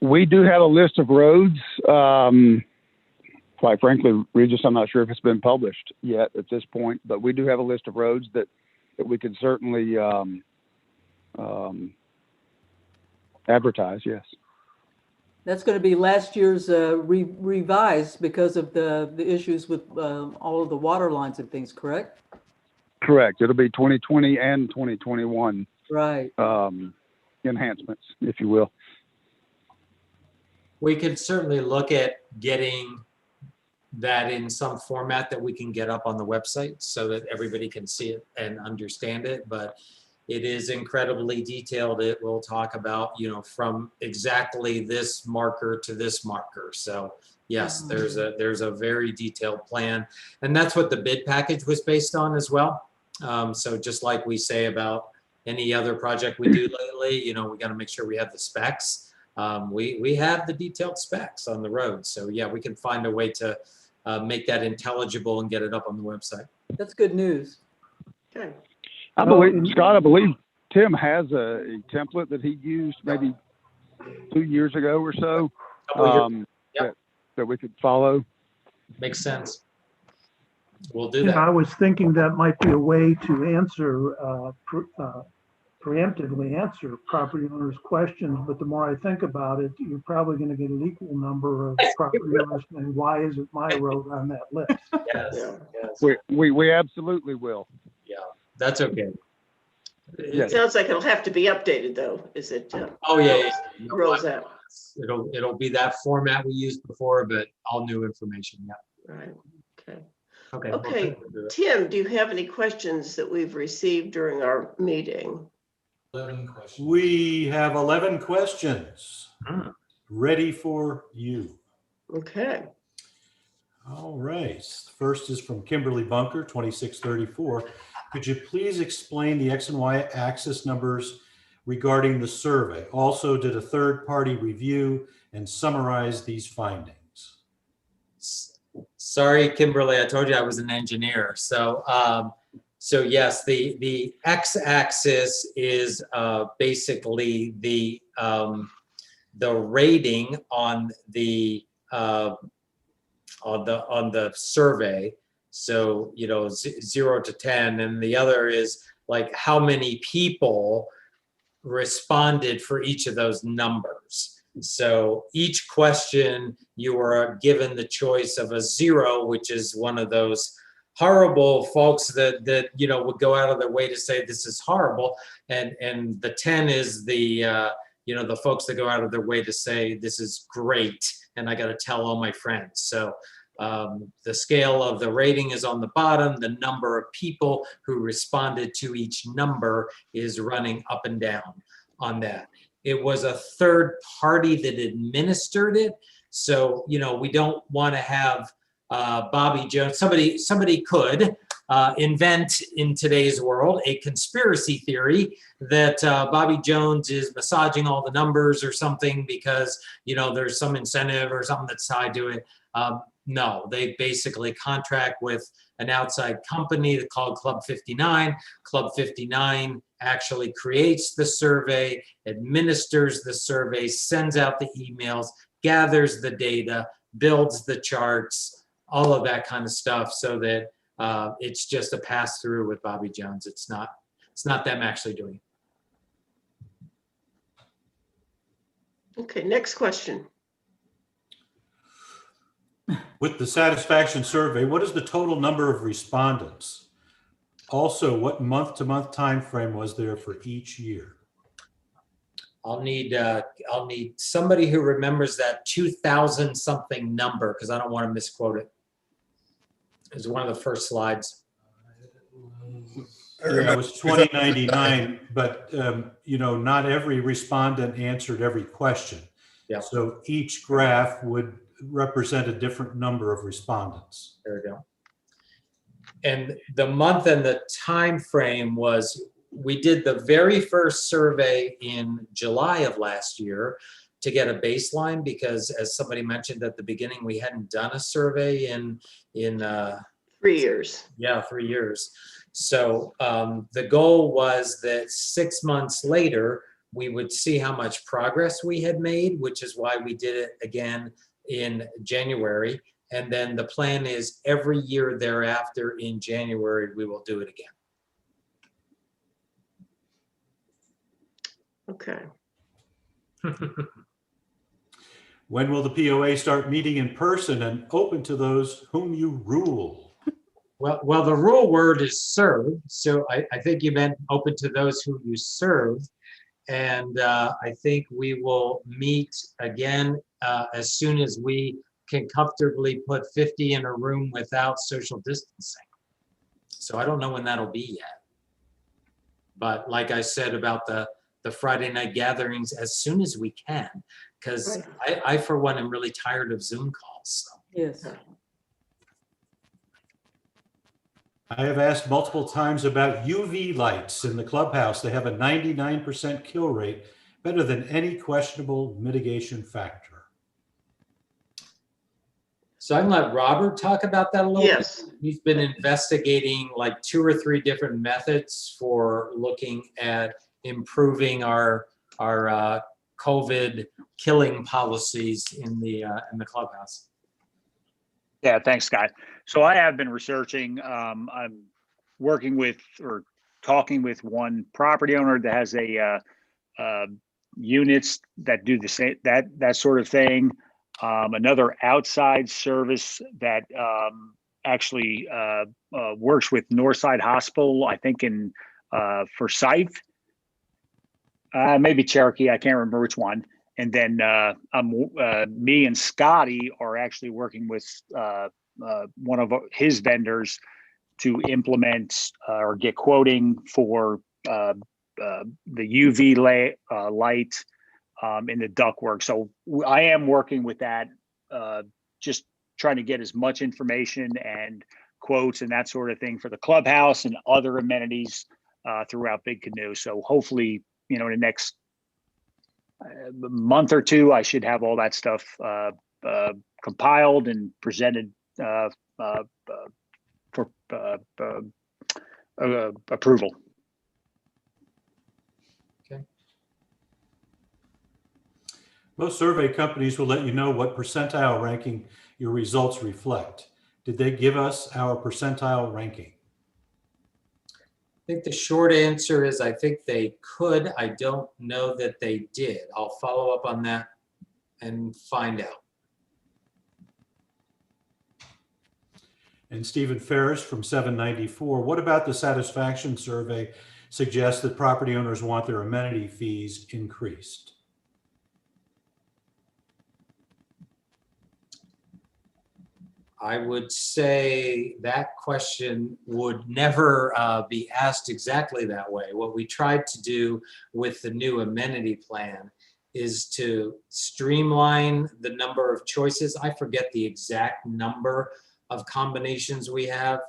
We do have a list of roads. Quite frankly, Regis, I'm not sure if it's been published yet at this point, but we do have a list of roads that we could certainly advertise. Yes. That's going to be last year's revised because of the issues with all of the water lines and things, correct? Correct. It'll be 2020 and 2021 Right. enhancements, if you will. We could certainly look at getting that in some format that we can get up on the website so that everybody can see it and understand it. But it is incredibly detailed. It will talk about, from exactly this marker to this marker. So yes, there's a very detailed plan. And that's what the bid package was based on as well. So just like we say about any other project we do lately, we got to make sure we have the specs. We have the detailed specs on the road. So yeah, we can find a way to make that intelligible and get it up on the website. That's good news. Okay. I believe Tim has a template that he used maybe 2 years ago or so that we could follow. Makes sense. We'll do And that. I was thinking that might be a way to answer, preemptively answer property owners' questions, but the more I think about it, you're probably going to get an equal number of property owners saying, why isn't my road on that list? Yes, Yeah. yes. We absolutely will. Yeah, that's okay. It sounds like it'll have to be updated though, is it? Oh, yeah. Rolls out. It'll be that format we used before, but all new information. Yeah. Right. Okay. Okay. Okay. Tim, do you have any questions that we've received during our meeting? 11 questions. We have 11 questions Hmm. ready for you. Okay. All right. First is from Kimberly Bunker, 2634. Could you please explain the X and Y axis numbers regarding the survey? Also, did a third-party review and summarize these findings? Sorry, Kimberly, I told you I was an engineer. So yes, the x-axis is basically the rating on the survey. So 0 to 10, and the other is like how many people responded for each of those numbers. So each question you are given the choice of a 0, which is one of those horrible folks that would go out of their way to say this is horrible, and the 10 is the the folks that go out of their way to say this is great, and I got to tell all my friends. So the scale of the rating is on the bottom. The number of people who responded to each number is running up and down on that. It was a third party that administered it. So, we don't want to have Bobby Jones. Somebody could invent in today's world a conspiracy theory that Bobby Jones is massaging all the numbers or something because, there's some incentive or something that's tied to it. No, they basically contract with an outside company called Club 59. Club 59 actually creates the survey, administers the survey, sends out the emails, gathers the data, builds the charts, all of that kind of stuff, so that it's just a pass through with Bobby Jones. It's not them actually doing it. Okay, next question. With the satisfaction survey, what is the total number of respondents? Also, what month-to-month time frame was there for each year? I'll need somebody who remembers that 2000 something number, because I don't want to misquote it. It was one of the first slides. Yeah, it was 2099, but not every respondent answered every question. Yeah. So each graph would represent a different number of respondents. There we go. And the month and the time frame was, we did the very first survey in July of last year to get a baseline, because as somebody mentioned at the beginning, we hadn't done a survey in 3 years. Yeah, 3 years. So the goal was that 6 months later, we would see how much progress we had made, which is why we did it again in January. And then the plan is every year thereafter in January, we will do it again. Okay. When will the POA start meeting in person and open to those whom you rule? Well, the rule word is serve. So I think you meant open to those who you serve. And I think we will meet again as soon as we can comfortably put 50 in a room without social distancing. So I don't know when that'll be yet. But like I said about the Friday night gatherings, as soon as we can, because I for one, am really tired of Zoom calls. So. Yes. I have asked multiple times about UV lights in the clubhouse. They have a 99% kill rate, better than any questionable mitigation factor. So I can let Robert talk about that a little Yes. bit. He's been investigating like 2 or 3 different methods for looking at improving our COVID killing policies in the clubhouse. Yeah, thanks, Scott. So I have been researching. I'm working with or talking with one property owner that has a units that do the same that sort of thing. Another outside service that actually works with Northside Hospital, I think in Forsyth, maybe Cherokee. I can't remember which one. And then me and Scotty are actually working with one of his vendors to implement or get quoting for the UV light in the ductwork. So I am working with that just trying to get as much information and quotes and that sort of thing for the clubhouse and other amenities throughout Big Canoe. So hopefully, in the next month or two, I should have all that stuff compiled and presented for approval. Most survey companies will let you know what percentile ranking your results reflect. Did they give us our percentile ranking? I think the short answer is I think they could. I don't know that they did. I'll follow up on that and find out. And Stephen Ferris from 794, what about the satisfaction survey suggests that property owners want their amenity fees increased? I would say that question would never be asked exactly that way. What we tried to do with the new amenity plan is to streamline the number of choices. I forget the exact number of combinations we have.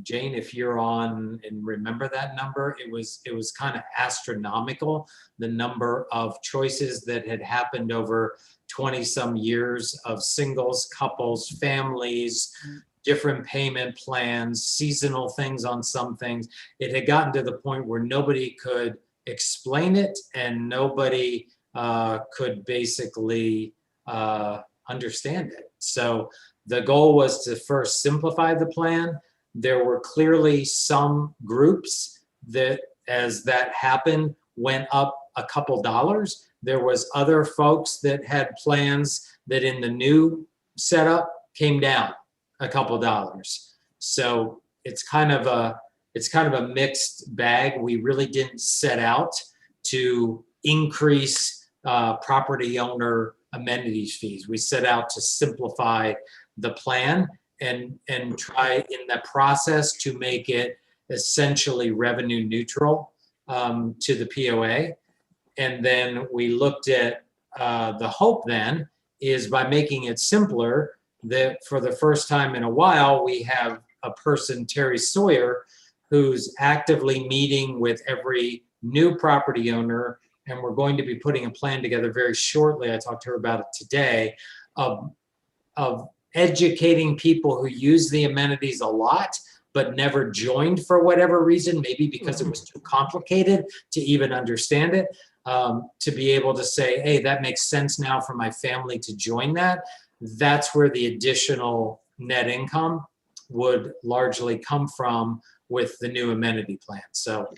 Jane, if you're on and remember that number, it was kind of astronomical, the number of choices that had happened over 20 some years of singles, couples, families, different payment plans, seasonal things on some things. It had gotten to the point where nobody could explain it and nobody could basically understand it. So the goal was to first simplify the plan. There were clearly some groups that, as that happened, went up a couple dollars. There was other folks that had plans that in the new setup came down a couple dollars. So it's kind of a mixed bag. We really didn't set out to increase property owner amenities fees. We set out to simplify the plan and try in the process to make it essentially revenue neutral to the POA. And then we looked at the hope then is by making it simpler that for the first time in a while, we have a person, Terry Sawyer, who's actively meeting with every new property owner. And we're going to be putting a plan together very shortly. I talked to her about it today of educating people who use the amenities a lot, but never joined for whatever reason, maybe because it was too complicated to even understand it, to be able to say, hey, that makes sense now for my family to join that. That's where the additional net income would largely come from with the new amenity plan. So,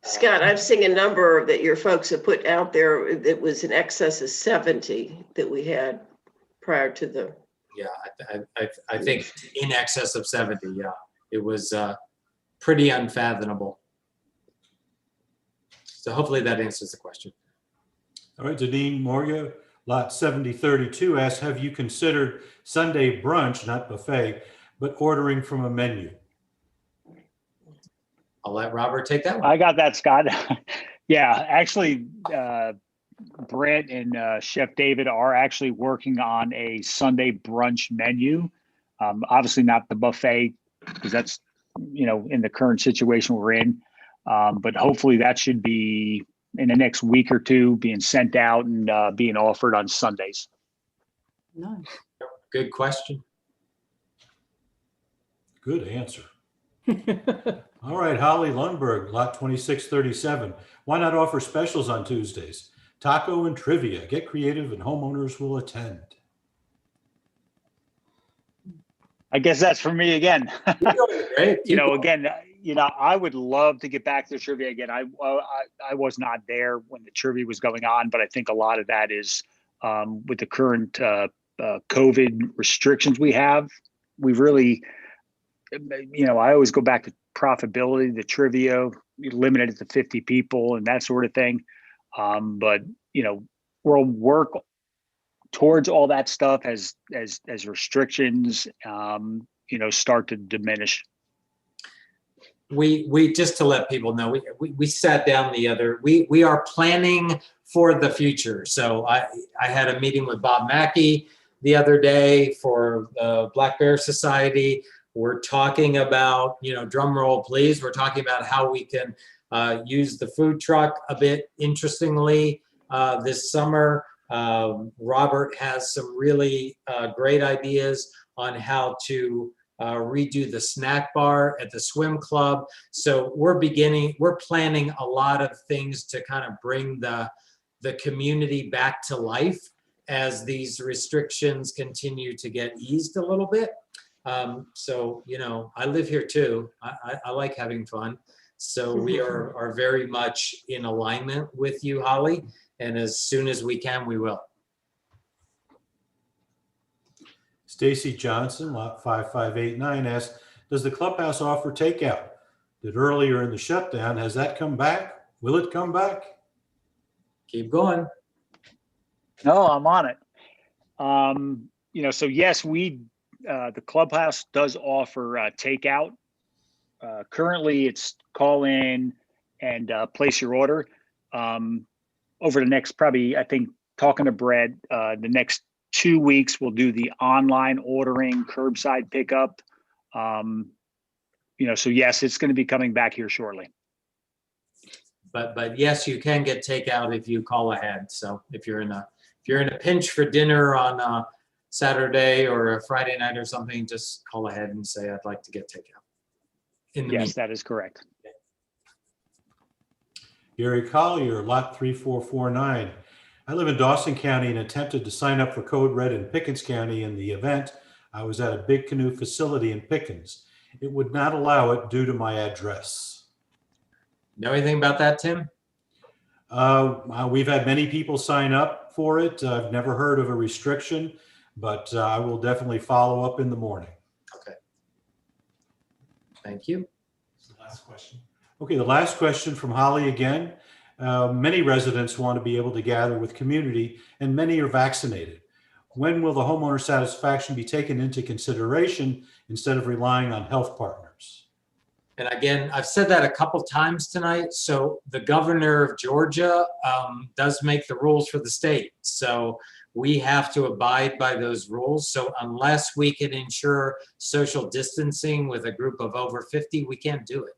Scott, I've seen a number that your folks have put out there that was in excess of 70 that we had prior to the. Yeah, I think in excess of 70, yeah. It was pretty unfathomable. So hopefully that answers the question. All right, Deneen Morga, lot 7032 asks, have you considered Sunday brunch, not buffet, but ordering from a menu? I'll let Robert take that one. I got that, Scott. Yeah, actually, Brent and Chef David are actually working on a Sunday brunch menu. Obviously not the buffet, because that's, in the current situation we're in. But hopefully that should be in the next week or two being sent out and being offered on Sundays. Nice. Good question. Good answer. All right, Holly Lundberg, lot 2637. Why not offer specials on Tuesdays? Taco and trivia. Get creative and homeowners will attend. I guess that's for me again. Great. Again, I would love to get back to the trivia again. I was not there when the trivia was going on, but I think a lot of that is with the current COVID restrictions we have. We've really, I always go back to profitability, the trivia, limited it to 50 people and that sort of thing. But we'll work towards all that stuff as restrictions, start to diminish. We just to let people know, we sat down we are planning for the future. So I had a meeting with Bob Mackey, the other day for the Black Bear Society. We're talking about, drum roll, please. We're talking about how we can use the food truck a bit interestingly this summer. Robert has some really great ideas on how to redo the snack bar at the swim club. So we're planning a lot of things to kind of bring the community back to life as these restrictions continue to get eased a little bit. So, I live here too. I like having fun. So we are very much in alignment with you, Holly. And as soon as we can, we will. Stacy Johnson, lot 5589, asks, does the clubhouse offer takeout? Did earlier in the shutdown, has that come back? Will it come back? Keep going. No, I'm on it. So yes, the clubhouse does offer takeout. Currently, it's call in and place your order. Over the next, probably, I think, talking to Brett, the next 2 weeks, we'll do the online ordering, curbside pickup. So yes, it's going to be coming back here shortly. But yes, you can get takeout if you call ahead. So if you're in a pinch for dinner on a Saturday or a Friday night or something, just call ahead and say, I'd like to get takeout. Yes, that is correct. Gary Collier, lot 3449. I live in Dawson County and attempted to sign up for Code Red in Pickens County in the event. I was at a Big Canoe facility in Pickens. It would not allow it due to my address. Know anything about that, Tim? We've had many people sign up for it. I've never heard of a restriction, but I will definitely follow up in the morning. Okay. Thank you. Last question. Okay, the last question from Holly again. Many residents want to be able to gather with community, and many are vaccinated. When will the homeowner satisfaction be taken into consideration instead of relying on health partners? And again, I've said that a couple times tonight. So the governor of Georgia does make the rules for the state. So we have to abide by those rules. So unless we can ensure social distancing with a group of over 50, we can't do it.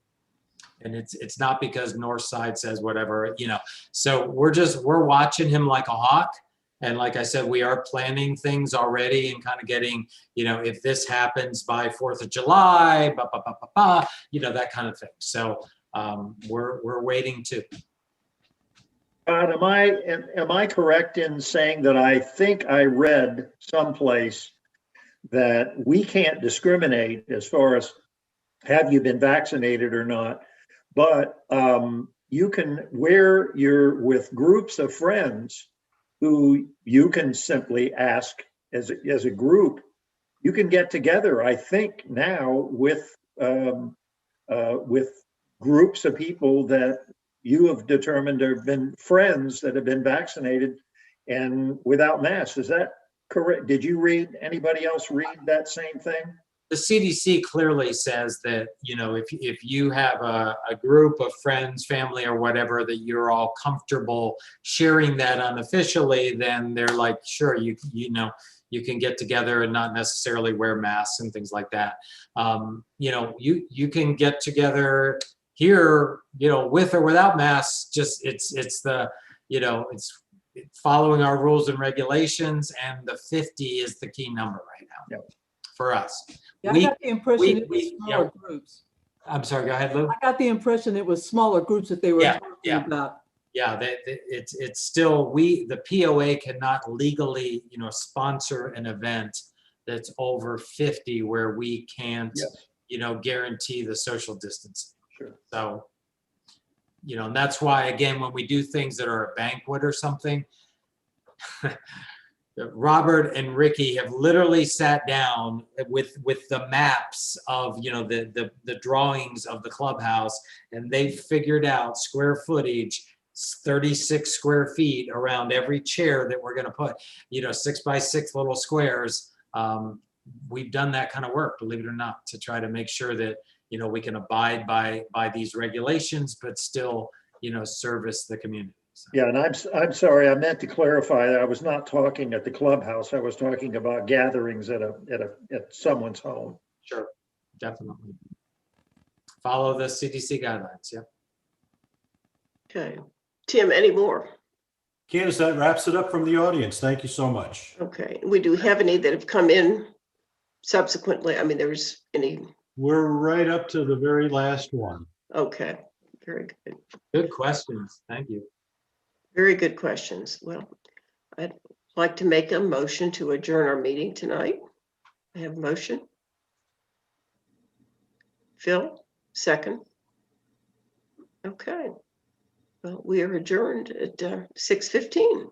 And it's not because Northside says whatever, So we're watching him like a hawk. And like I said, we are planning things already and kind of getting, if this happens by 4th of July, that kind of thing. So we're waiting too. Am I correct in saying that I think I read someplace that we can't discriminate as far as have you been vaccinated or not, but you can, where you're with groups of friends who you can simply ask as a group, you can get together, I think now with groups of people that you have determined have been friends that have been vaccinated and without masks. Is that correct? Did anybody else read that same thing? The CDC clearly says that, if you have a group of friends, family, or whatever, that you're all comfortable sharing that unofficially, then they're like, sure, you can get together and not necessarily wear masks and things like that. You can get together here, with or without masks. Just it's following our rules and regulations, and the 50 is the key number right now. Yep. For us. Yeah, I got the impression it was smaller groups. I'm sorry, go ahead, Lou. I got the impression it was smaller groups that they were talking about. Yeah, it's still, the POA cannot legally, sponsor an event that's over 50 where we can't, guarantee the social distancing. Sure. So, and that's why, again, when we do things that are a banquet or something, Robert and Ricky have literally sat down with the maps of, the drawings of the clubhouse, and they've figured out square footage, 36 square feet around every chair that we're going to put, 6x6 little squares. We've done that kind of work, believe it or not, to try to make sure that, we can abide by these regulations, but still, service the community. So, Yeah, and I'm sorry, I meant to clarify that I was not talking at the clubhouse. I was talking about gatherings at someone's home. Sure, definitely. Follow the CDC guidelines, yeah. Okay. Tim, any more? Candace, that wraps it up from the audience. Thank you so much. Okay. We do have any that have come in subsequently? I mean, there's any, We're right up to the very last one. okay. Very good. Good questions, thank you. Very good questions. Well, I'd like to make a motion to adjourn our meeting tonight. I have a motion. Phil, second. Okay. Well, we are adjourned at 6:15.